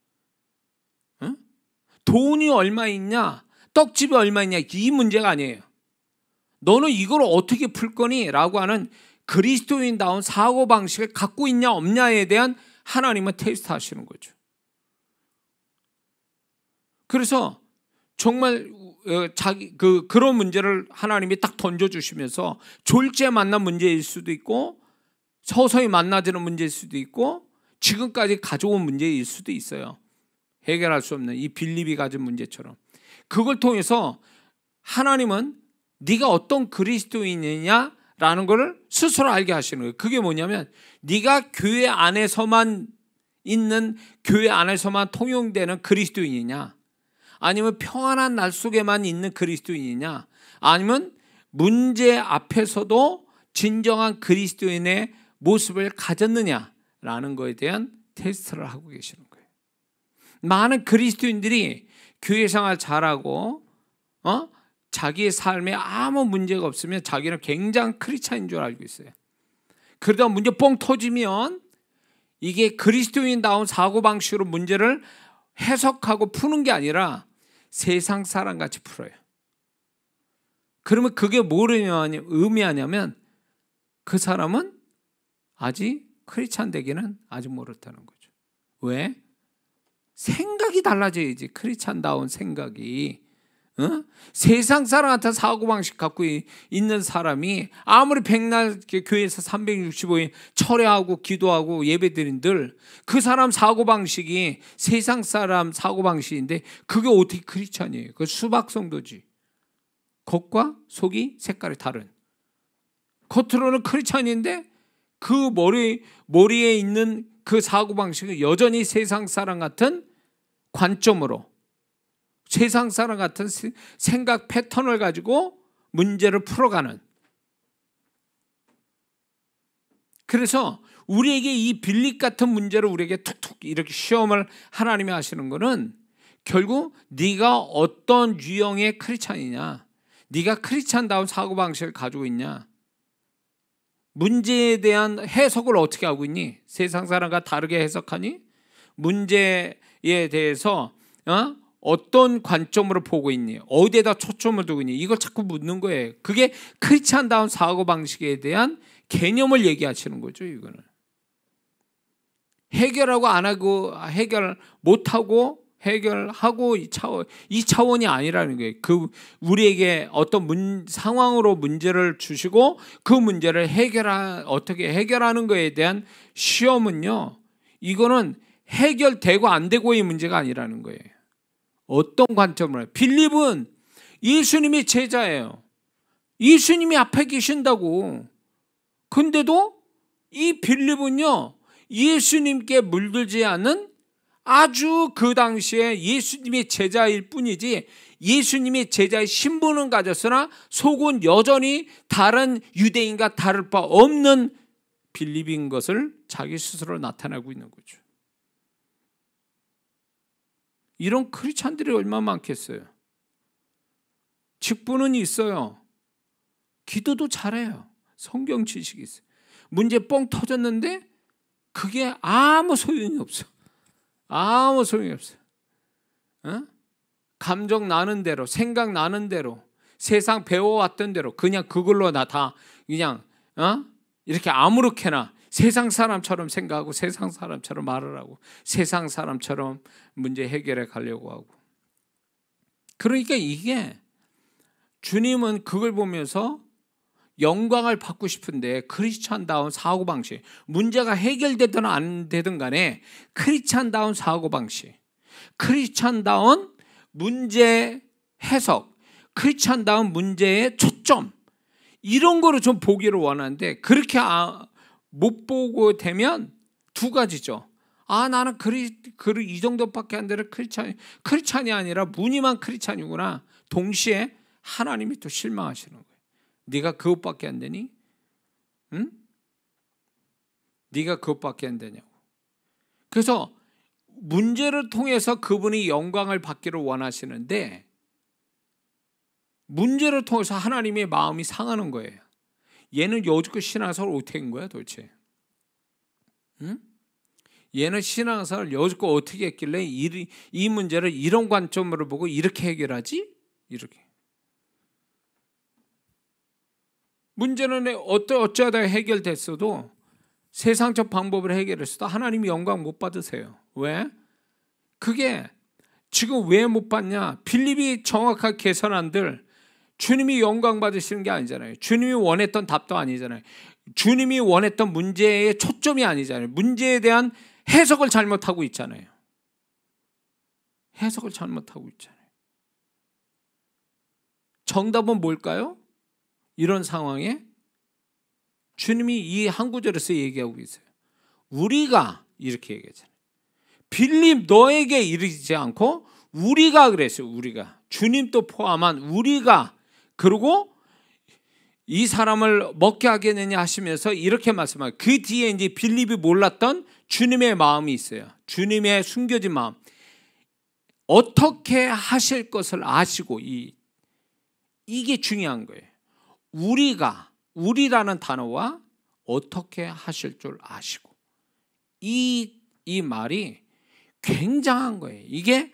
응? 돈이 얼마 있냐, 떡집이 얼마 있냐, 이 문제가 아니에요. 너는 이걸 어떻게 풀 거니? 라고 하는 그리스도인다운 사고방식을 갖고 있냐 없냐에 대한 하나님은 테스트 하시는 거죠. 그래서 정말 그런 문제를 하나님이 딱 던져주시면서 졸지에 만난 문제일 수도 있고 서서히 만나지는 문제일 수도 있고 지금까지 가져온 문제일 수도 있어요. 해결할 수 없는 이 빌립이 가진 문제처럼. 그걸 통해서 하나님은 네가 어떤 그리스도인이냐라는 걸 스스로 알게 하시는 거예요. 그게 뭐냐면 네가 교회 안에서만 있는, 교회 안에서만 통용되는 그리스도인이냐, 아니면 평안한 날 속에만 있는 그리스도인이냐, 아니면 문제 앞에서도 진정한 그리스도인의 모습을 가졌느냐라는 라는 거에 대한 테스트를 하고 계시는 거예요. 많은 그리스도인들이 교회 생활 잘하고 자기의 삶에 아무 문제가 없으면 자기는 굉장히 크리스찬인 줄 알고 있어요. 그러다 문제 뻥 터지면 이게 그리스도인다운 사고방식으로 문제를 해석하고 푸는 게 아니라 세상 사람같이 풀어요. 그러면 그게 뭘 의미하냐면 그 사람은 아직 크리스찬 되기는 아직 멀었다는 거죠. 왜? 생각이 달라져야지. 크리스찬다운 생각이. 세상 사람 같은 사고방식 갖고 있는 사람이 아무리 백날 교회에서 365일 철회하고 기도하고 예배드린들 그 사람 사고방식이 세상 사람 사고방식인데 그게 어떻게 크리스찬이에요? 그 수박성도지. 겉과 속이 색깔이 다른. 겉으로는 크리스찬인데 그 머리에 있는 그 사고방식은 여전히 세상 사람 같은 관점으로 세상 사람 같은 생각 패턴을 가지고 문제를 풀어가는. 그래서 우리에게 이 빌립 같은 문제를 우리에게 툭툭 이렇게 시험을 하나님이 하시는 것은 결국 네가 어떤 유형의 크리스찬이냐, 네가 크리스찬다운 사고방식을 가지고 있냐, 문제에 대한 해석을 어떻게 하고 있니? 세상 사람과 다르게 해석하니? 문제에 대해서 어떤 관점으로 보고 있니? 어디에다 초점을 두고 있니? 이걸 자꾸 묻는 거예요. 그게 크리스찬다운 사고방식에 대한 개념을 얘기하시는 거죠. 이거는 해결하고 안 하고 해결 못하고 해결하고 이 차원이 아니라는 거예요. 우리에게 어떤 상황으로 문제를 주시고 그 문제를 어떻게 해결하는 거에 대한 시험은요, 이거는 해결되고 안 되고의 문제가 아니라는 거예요. 어떤 관점으로. 빌립은 예수님이 제자예요. 예수님이 앞에 계신다고. 근데도 이 빌립은요, 예수님께 물들지 않은 아주 그 당시에 예수님의 제자일 뿐이지 예수님의 제자의 신분은 가졌으나 속은 여전히 다른 유대인과 다를 바 없는 빌립인 것을 자기 스스로 나타내고 있는 거죠. 이런 크리스찬들이 얼마나 많겠어요. 직분은 있어요. 기도도 잘해요. 성경 지식이 있어요. 문제 뻥 터졌는데 그게 아무 소용이 없어. 아무 소용이 없어요. 감정 나는 대로, 생각 나는 대로, 세상 배워왔던 대로 그냥 그걸로 다 그냥 이렇게 아무렇게나 세상 사람처럼 생각하고 세상 사람처럼 말을 하고 세상 사람처럼 문제 해결해 가려고 하고. 그러니까 이게 주님은 그걸 보면서 영광을 받고 싶은데 크리스찬다운 사고방식, 문제가 해결되든 안 되든 간에 크리스찬다운 사고방식, 크리스찬다운 문제 해석, 크리스찬다운 문제의 초점, 이런 거를 좀 보기를 원하는데 그렇게 못 보고 되면 두 가지죠. 나는 이 정도밖에 안 되는 크리스찬이 아니라 무늬만 크리스찬이구나. 동시에 하나님이 또 실망하시는 거예요. 네가 그것밖에 안 되니? 응? 네가 그것밖에 안 되냐고. 그래서 문제를 통해서 그분이 영광을 받기를 원하시는데 문제를 통해서 하나님의 마음이 상하는 거예요. 얘는 여지껏 신앙생활을 어떻게 한 거야 도대체? 응? 얘는 신앙생활을 여지껏 어떻게 했길래 이 문제를 이런 관점으로 보고 이렇게 해결하지? 이렇게. 문제는 어쩌다 해결됐어도 세상적 방법으로 해결했어도 하나님이 영광 못 받으세요. 왜? 그게 지금 왜 못 받냐? 빌립이 정확하게 계산한들 주님이 영광 받으시는 게 아니잖아요. 주님이 원했던 답도 아니잖아요. 주님이 원했던 문제의 초점이 아니잖아요. 문제에 대한 해석을 잘못하고 있잖아요. 해석을 잘못하고 있잖아요. 정답은 뭘까요? 이런 상황에 주님이 이 한 구절에서 얘기하고 있어요. 우리가 이렇게 얘기하잖아요. 빌립 너에게 이르지 않고 우리가 그랬어요. 우리가. 주님도 포함한 우리가. 그리고 이 사람을 먹게 하겠느냐 하시면서 이렇게 말씀하고, 그 뒤에 이제 빌립이 몰랐던 주님의 마음이 있어요. 주님의 숨겨진 마음. 어떻게 하실 것을 아시고, 이게 중요한 거예요. 우리라는 단어와 어떻게 하실 줄 아시고, 이 말이 굉장한 거예요. 이게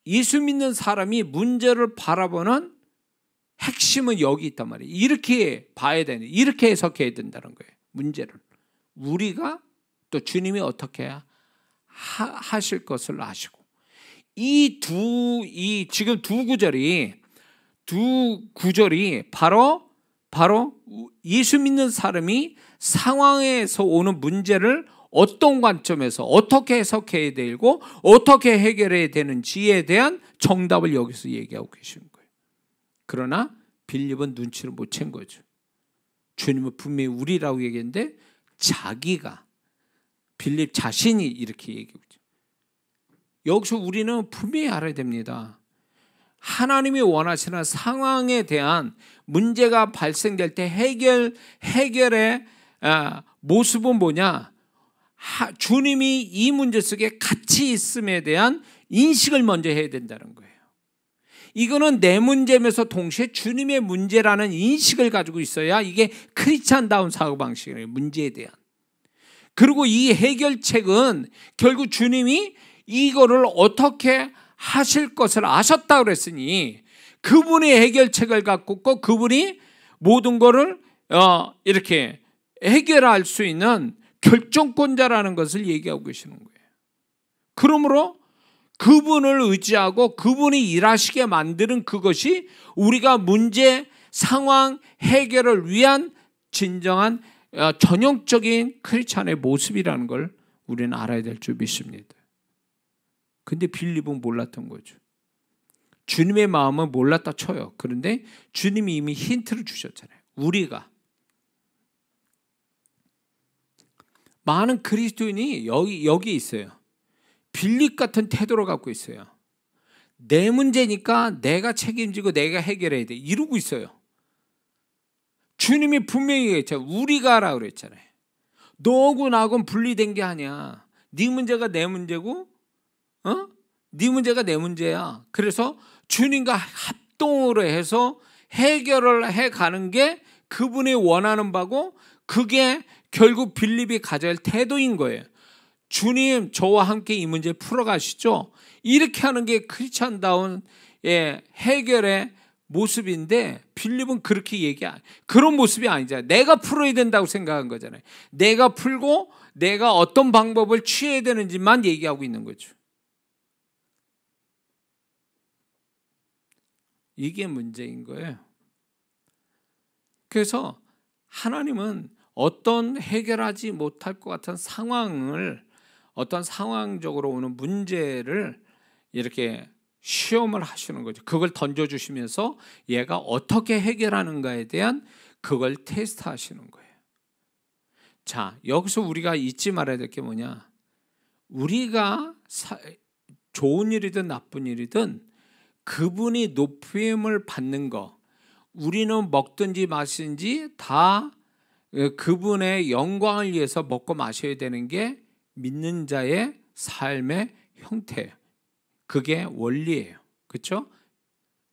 예수 믿는 사람이 문제를 바라보는 핵심은 여기 있단 말이에요. 이렇게 봐야 되는, 이렇게 해석해야 된다는 거예요. 문제를 우리가 또 주님이 어떻게 하실 것을 아시고, 지금 두 구절이 바로 예수 믿는 사람이 상황에서 오는 문제를 어떤 관점에서 어떻게 해석해야 되고 어떻게 해결해야 되는지에 대한 정답을 여기서 얘기하고 계시는 거예요. 그러나 빌립은 눈치를 못 챈 거죠. 주님은 분명히 우리라고 얘기했는데 자기가, 빌립 자신이 이렇게 얘기하고 있죠. 여기서 우리는 분명히 알아야 됩니다. 하나님이 원하시는 상황에 대한 문제가 발생될 때 해결의 모습은 뭐냐? 주님이 이 문제 속에 같이 있음에 대한 인식을 먼저 해야 된다는 거예요. 이거는 내 문제면서 동시에 주님의 문제라는 인식을 가지고 있어야 이게 크리스찬다운 사고방식이에요. 문제에 대한. 그리고 이 해결책은 결국 주님이 이거를 어떻게 하실 것을 아셨다고 그랬으니 그분의 해결책을 갖고 있고 그분이 모든 거를 이렇게 해결할 수 있는 결정권자라는 것을 얘기하고 계시는 거예요. 그러므로 그분을 의지하고 그분이 일하시게 만드는 그것이 우리가 문제, 상황 해결을 위한 진정한 전형적인 크리스찬의 모습이라는 걸 우리는 알아야 될 줄 믿습니다. 근데 빌립은 몰랐던 거죠. 주님의 마음은 몰랐다 쳐요. 그런데 주님이 이미 힌트를 주셨잖아요. 우리가 많은 그리스도인이 여기 있어요. 빌립 같은 태도를 갖고 있어요. 내 문제니까 내가 책임지고 내가 해결해야 돼, 이러고 있어요. 주님이 분명히 얘기했잖아요. 우리가 하라고 그랬잖아요. 너하고 나하고는 분리된 게 아니야. 네 문제가 내 문제고 네 문제가 내 문제야. 그래서 주님과 합동으로 해서 해결을 해가는 게 그분이 원하는 바고, 그게 결국 빌립이 가져야 할 태도인 거예요. 주님, 저와 함께 이 문제 풀어가시죠. 이렇게 하는 게 크리스찬다운 해결의 모습인데 빌립은 그렇게 그런 모습이 아니잖아요. 내가 풀어야 된다고 생각한 거잖아요. 내가 풀고 내가 어떤 방법을 취해야 되는지만 얘기하고 있는 거죠. 이게 문제인 거예요. 그래서 하나님은 어떤 해결하지 못할 것 같은 상황을, 어떤 상황적으로 오는 문제를 이렇게 시험을 하시는 거죠. 그걸 던져주시면서 얘가 어떻게 해결하는가에 대한 그걸 테스트 하시는 거예요. 자, 여기서 우리가 잊지 말아야 될 게 뭐냐? 우리가 좋은 일이든 나쁜 일이든 그분이 높임을 받는 거, 우리는 먹든지 마시든지 다 그분의 영광을 위해서 먹고 마셔야 되는 게 믿는 자의 삶의 형태예요. 그게 원리예요. 그렇죠?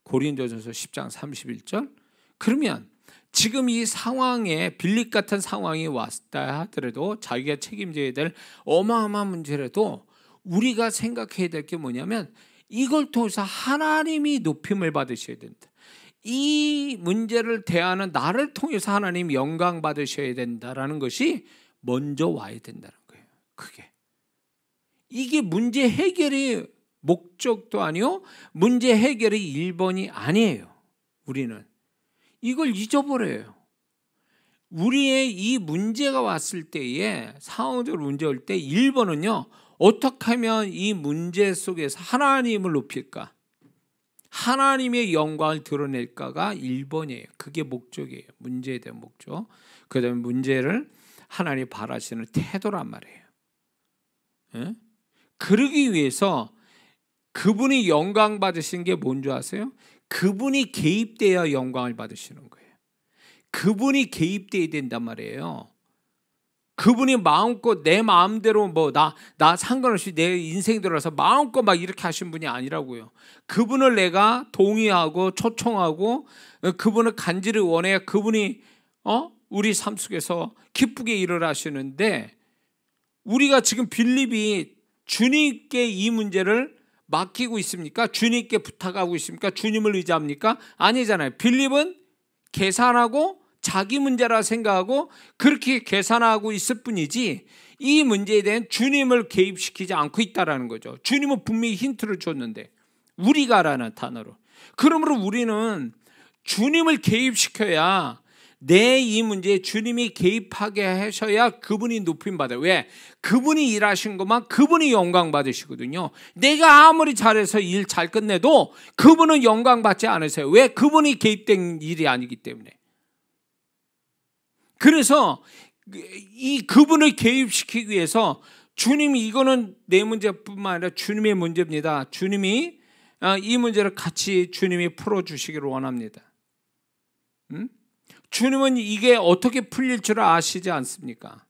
고린도전서 10장 31절. 그러면 지금 이 상황에, 빌립 같은 상황이 왔다 하더라도, 자기가 책임져야 될 어마어마한 문제라도 우리가 생각해야 될 게 뭐냐면, 이걸 통해서 하나님이 높임을 받으셔야 된다. 이 문제를 대하는 나를 통해서 하나님 영광 받으셔야 된다라는 것이 먼저 와야 된다는 거예요. 그게, 이게 문제 해결의 목적도 아니요, 문제 해결의 1번이 아니에요. 우리는 이걸 잊어버려요. 우리의 이 문제가 왔을 때에, 상황적으로 문제 올 때 1번은요, 어떻게 하면 이 문제 속에서 하나님을 높일까, 하나님의 영광을 드러낼까가 1번이에요. 그게 목적이에요. 문제에 대한 목적. 그 다음에 문제를 하나님이 바라시는 태도란 말이에요. 예? 그러기 위해서 그분이 영광 받으시는 게 뭔지 아세요? 그분이 개입되어 영광을 받으시는 거예요. 그분이 개입돼야 된단 말이에요. 그분이 마음껏 내 마음대로 나 상관없이 내 인생 들어서 마음껏 막 이렇게 하신 분이 아니라고요. 그분을 내가 동의하고 초청하고 그분을 간절히 원해야 그분이 우리 삶 속에서 기쁘게 일을 하시는데, 우리가 지금 빌립이 주님께 이 문제를 맡기고 있습니까? 주님께 부탁하고 있습니까? 주님을 의지합니까? 아니잖아요. 빌립은 계산하고 자기 문제라 생각하고 그렇게 계산하고 있을 뿐이지 이 문제에 대한 주님을 개입시키지 않고 있다는 거죠. 주님은 분명히 힌트를 줬는데, 우리가라는 단어로. 그러므로 우리는 주님을 개입시켜야, 내 이 문제에 주님이 개입하게 하셔야 그분이 높임받아요. 왜? 그분이 일하신 것만 그분이 영광 받으시거든요. 내가 아무리 잘해서 일 잘 끝내도 그분은 영광 받지 않으세요. 왜? 그분이 개입된 일이 아니기 때문에. 그래서 이 그분을 개입시키기 위해서 주님이, 이거는 내 문제뿐만 아니라 주님의 문제입니다. 주님이 이 문제를 같이 주님이 풀어주시기를 원합니다. 주님은 이게 어떻게 풀릴 줄 아시지 않습니까?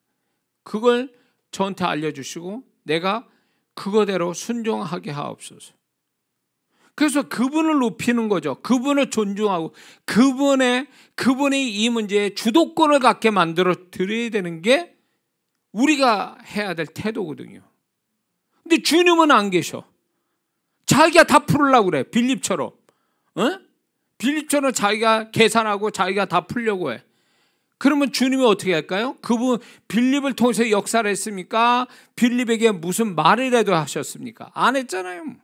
그걸 저한테 알려주시고 내가 그거대로 순종하게 하옵소서. 그래서 그분을 높이는 거죠. 그분을 존중하고 그분이 이 문제에 주도권을 갖게 만들어 드려야 되는 게 우리가 해야 될 태도거든요. 근데 주님은 안 계셔. 자기가 다 풀으려고 그래. 빌립처럼. 빌립처럼 자기가 계산하고 자기가 다 풀려고 해. 그러면 주님이 어떻게 할까요? 그분 빌립을 통해서 역사를 했습니까? 빌립에게 무슨 말이라도 하셨습니까? 안 했잖아요.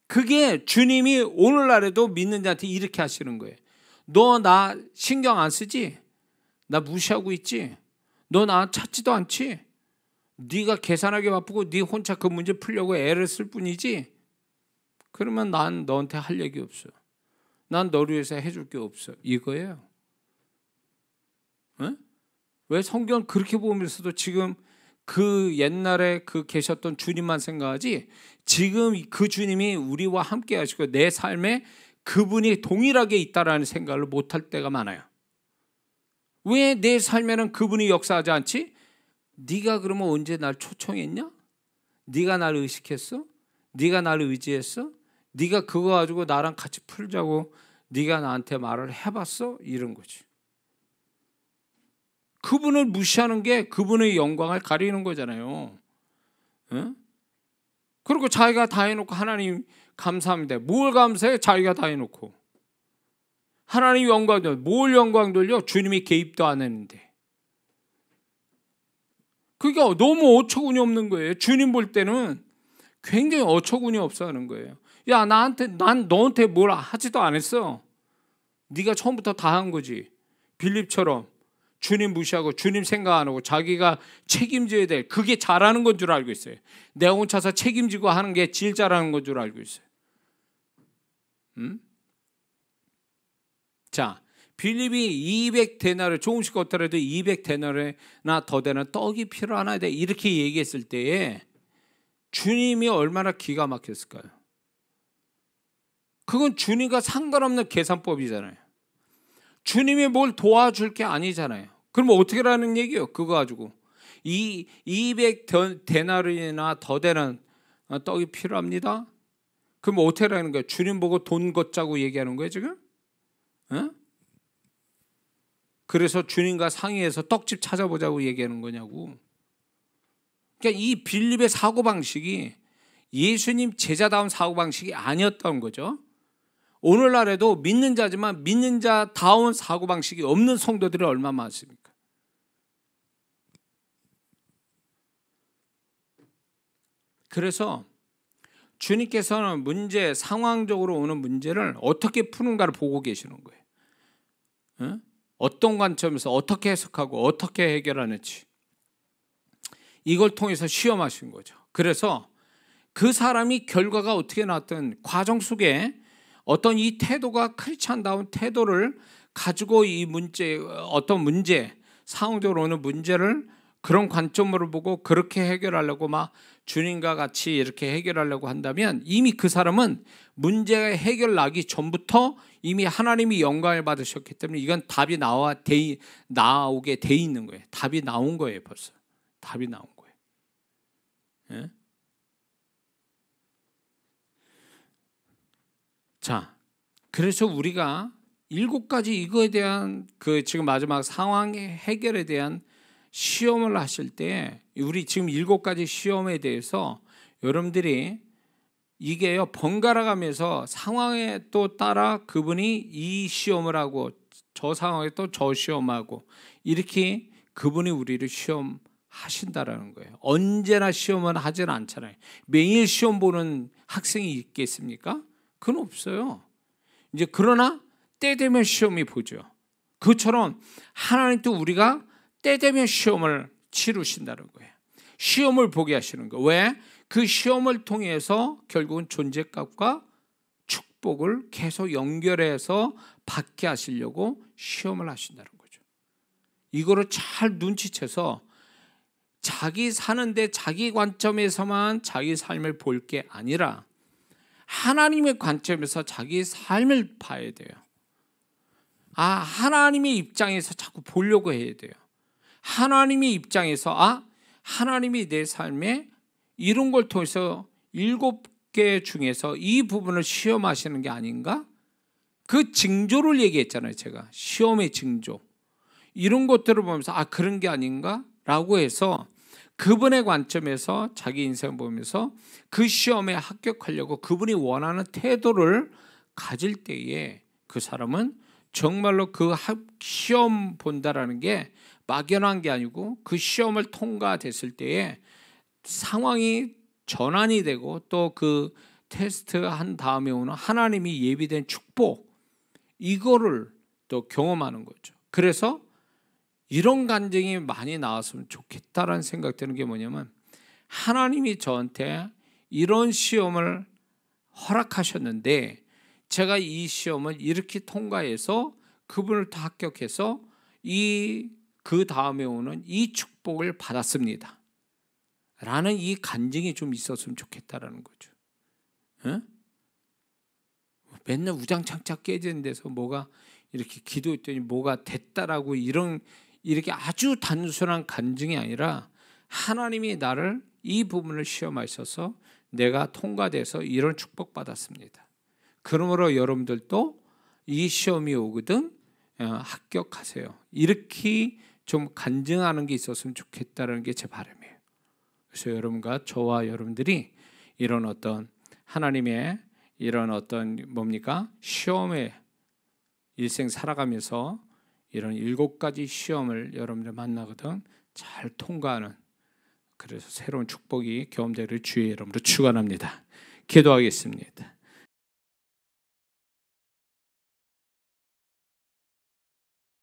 그게 주님이 오늘날에도 믿는 자한테 이렇게 하시는 거예요. 너 나 신경 안 쓰지? 나 무시하고 있지? 너 나 찾지도 않지? 네가 계산하기 바쁘고 네 혼자 그 문제 풀려고 애를 쓸 뿐이지? 그러면 난 너한테 할 얘기 없어. 난 너를 위해서 해줄 게 없어. 이거예요. 왜 성경 그렇게 보면서도 지금 그 옛날에 그 계셨던 주님만 생각하지, 지금 그 주님이 우리와 함께 하시고 내 삶에 그분이 동일하게 있다라는 생각을 못할 때가 많아요. 왜 내 삶에는 그분이 역사하지 않지? 네가 그러면 언제 날 초청했냐? 네가 날 의식했어? 네가 날 의지했어? 네가 그거 가지고 나랑 같이 풀자고 네가 나한테 말을 해봤어? 이런 거지. 그분을 무시하는 게 그분의 영광을 가리는 거잖아요. 그리고 자기가 다 해놓고 하나님 감사합니다. 뭘 감사해? 자기가 다 해놓고. 하나님 영광 돌려. 뭘 영광 돌려? 주님이 개입도 안 했는데. 그게 너무 어처구니 없는 거예요. 주님 볼 때는 굉장히 어처구니 없어 하는 거예요. 야, 난 너한테 뭘 하지도 않았어. 네가 처음부터 다 한 거지. 빌립처럼 주님 무시하고 주님 생각 안 하고 자기가 책임져야 될, 그게 잘하는 건 줄 알고 있어요. 내가 혼자서 책임지고 하는 게 제일 잘하는 건 줄 알고 있어요. 자, 빌립이 200데나리, 조금씩 걷더라도 200데나리나 더 되는 떡이 필요하나 이렇게 얘기했을 때에 주님이 얼마나 기가 막혔을까요? 그건 주님과 상관없는 계산법이잖아요. 주님이 뭘 도와줄 게 아니잖아요. 그럼 어떻게 하는 얘기예요? 그거 가지고 200데나리나 더 되는 떡이 필요합니다. 그럼 어떻게 하는 거예요? 주님 보고 돈 걷자고 얘기하는 거예요 지금? 그래서 주님과 상의해서 떡집 찾아보자고 얘기하는 거냐고. 그러니까 이 빌립의 사고방식이 예수님 제자다운 사고방식이 아니었던 거죠. 오늘날에도 믿는 자지만 믿는 자다운 사고방식이 없는 성도들이 얼마나 많습니까? 그래서 주님께서는 문제, 상황적으로 오는 문제를 어떻게 푸는가를 보고 계시는 거예요. 어떤 관점에서 어떻게 해석하고 어떻게 해결하는지 이걸 통해서 시험하신 거죠. 그래서 그 사람이 결과가 어떻게 나왔든 과정 속에 어떤 이 태도가 크리스찬다운 태도를 가지고 이 문제, 어떤 문제, 상황적으로 오는 문제를 그런 관점으로 보고 그렇게 해결하려고 막 주님과 같이 이렇게 해결하려고 한다면 이미 그 사람은 문제가 해결나기 전부터 이미 하나님이 영광을 받으셨기 때문에 이건 답이 나오게 돼 있는 거예요. 답이 나온 거예요. 벌써 답이 나온 거예요. 예? 자, 그래서 우리가 7가지 이거에 대한 그 지금 마지막 상황의 해결에 대한 시험을 하실 때 우리 지금 7가지 시험에 대해서 여러분들이 이게요 번갈아 가면서 상황에 또 따라 그분이 이 시험을 하고 저 상황에 또 저 시험하고 이렇게 그분이 우리를 시험하신다라는 거예요. 언제나 시험은 하진 않잖아요. 매일 시험 보는 학생이 있겠습니까? 그건 없어요. 이제 그러나 때 되면 시험이 보죠. 그처럼 하나님도 우리가 때 되면 시험을 치르신다는 거예요. 시험을 보게 하시는 거예요. 왜? 그 시험을 통해서 결국은 존재값과 축복을 계속 연결해서 받게 하시려고 시험을 하신다는 거죠. 이거를 잘 눈치채서 자기 사는데 자기 관점에서만 자기 삶을 볼 게 아니라 하나님의 관점에서 자기 삶을 봐야 돼요. 하나님의 입장에서 자꾸 보려고 해야 돼요. 하나님의 입장에서 하나님이 내 삶에 이런 걸 통해서 7개 중에서 이 부분을 시험하시는 게 아닌가? 그 징조를 얘기했잖아요. 제가 시험의 징조 이런 것들을 보면서 그런 게 아닌가? 라고 해서 그분의 관점에서 자기 인생 보면서 그 시험에 합격하려고 그분이 원하는 태도를 가질 때에 그 사람은 정말로 그 시험 본다라는 게 막연한 게 아니고 그 시험을 통과됐을 때에 상황이 전환이 되고 또 그 테스트 한 다음에 오는 하나님이 예비된 축복 이거를 또 경험하는 거죠. 그래서 이런 간증이 많이 나왔으면 좋겠다라는 생각 드는 게 뭐냐면 하나님이 저한테 이런 시험을 허락하셨는데 제가 이 시험을 이렇게 통과해서 그분을 다 합격해서 그 다음에 오는 이 축복을 받았습니다 라는 이 간증이 좀 있었으면 좋겠다라는 거죠. 에? 맨날 우장창창 깨지는 데서 뭐가 이렇게 기도했더니 뭐가 됐다라고 이렇게 아주 단순한 간증이 아니라 하나님이 나를 이 부분을 시험하셔서 내가 통과돼서 이런 축복 받았습니다. 그러므로 여러분들도 이 시험이 오거든 합격하세요. 이렇게 좀 간증하는 게 있었으면 좋겠다는 게 제 바람이에요. 그래서 여러분과 저와 여러분들이 이런 어떤 하나님의 이런 어떤 시험에 일생 살아가면서 이런 7가지 시험을 여러분들 만나거든 잘 통과하는 그래서 새로운 축복이 경험되기를 주의 이름으로 축원합니다. 기도하겠습니다.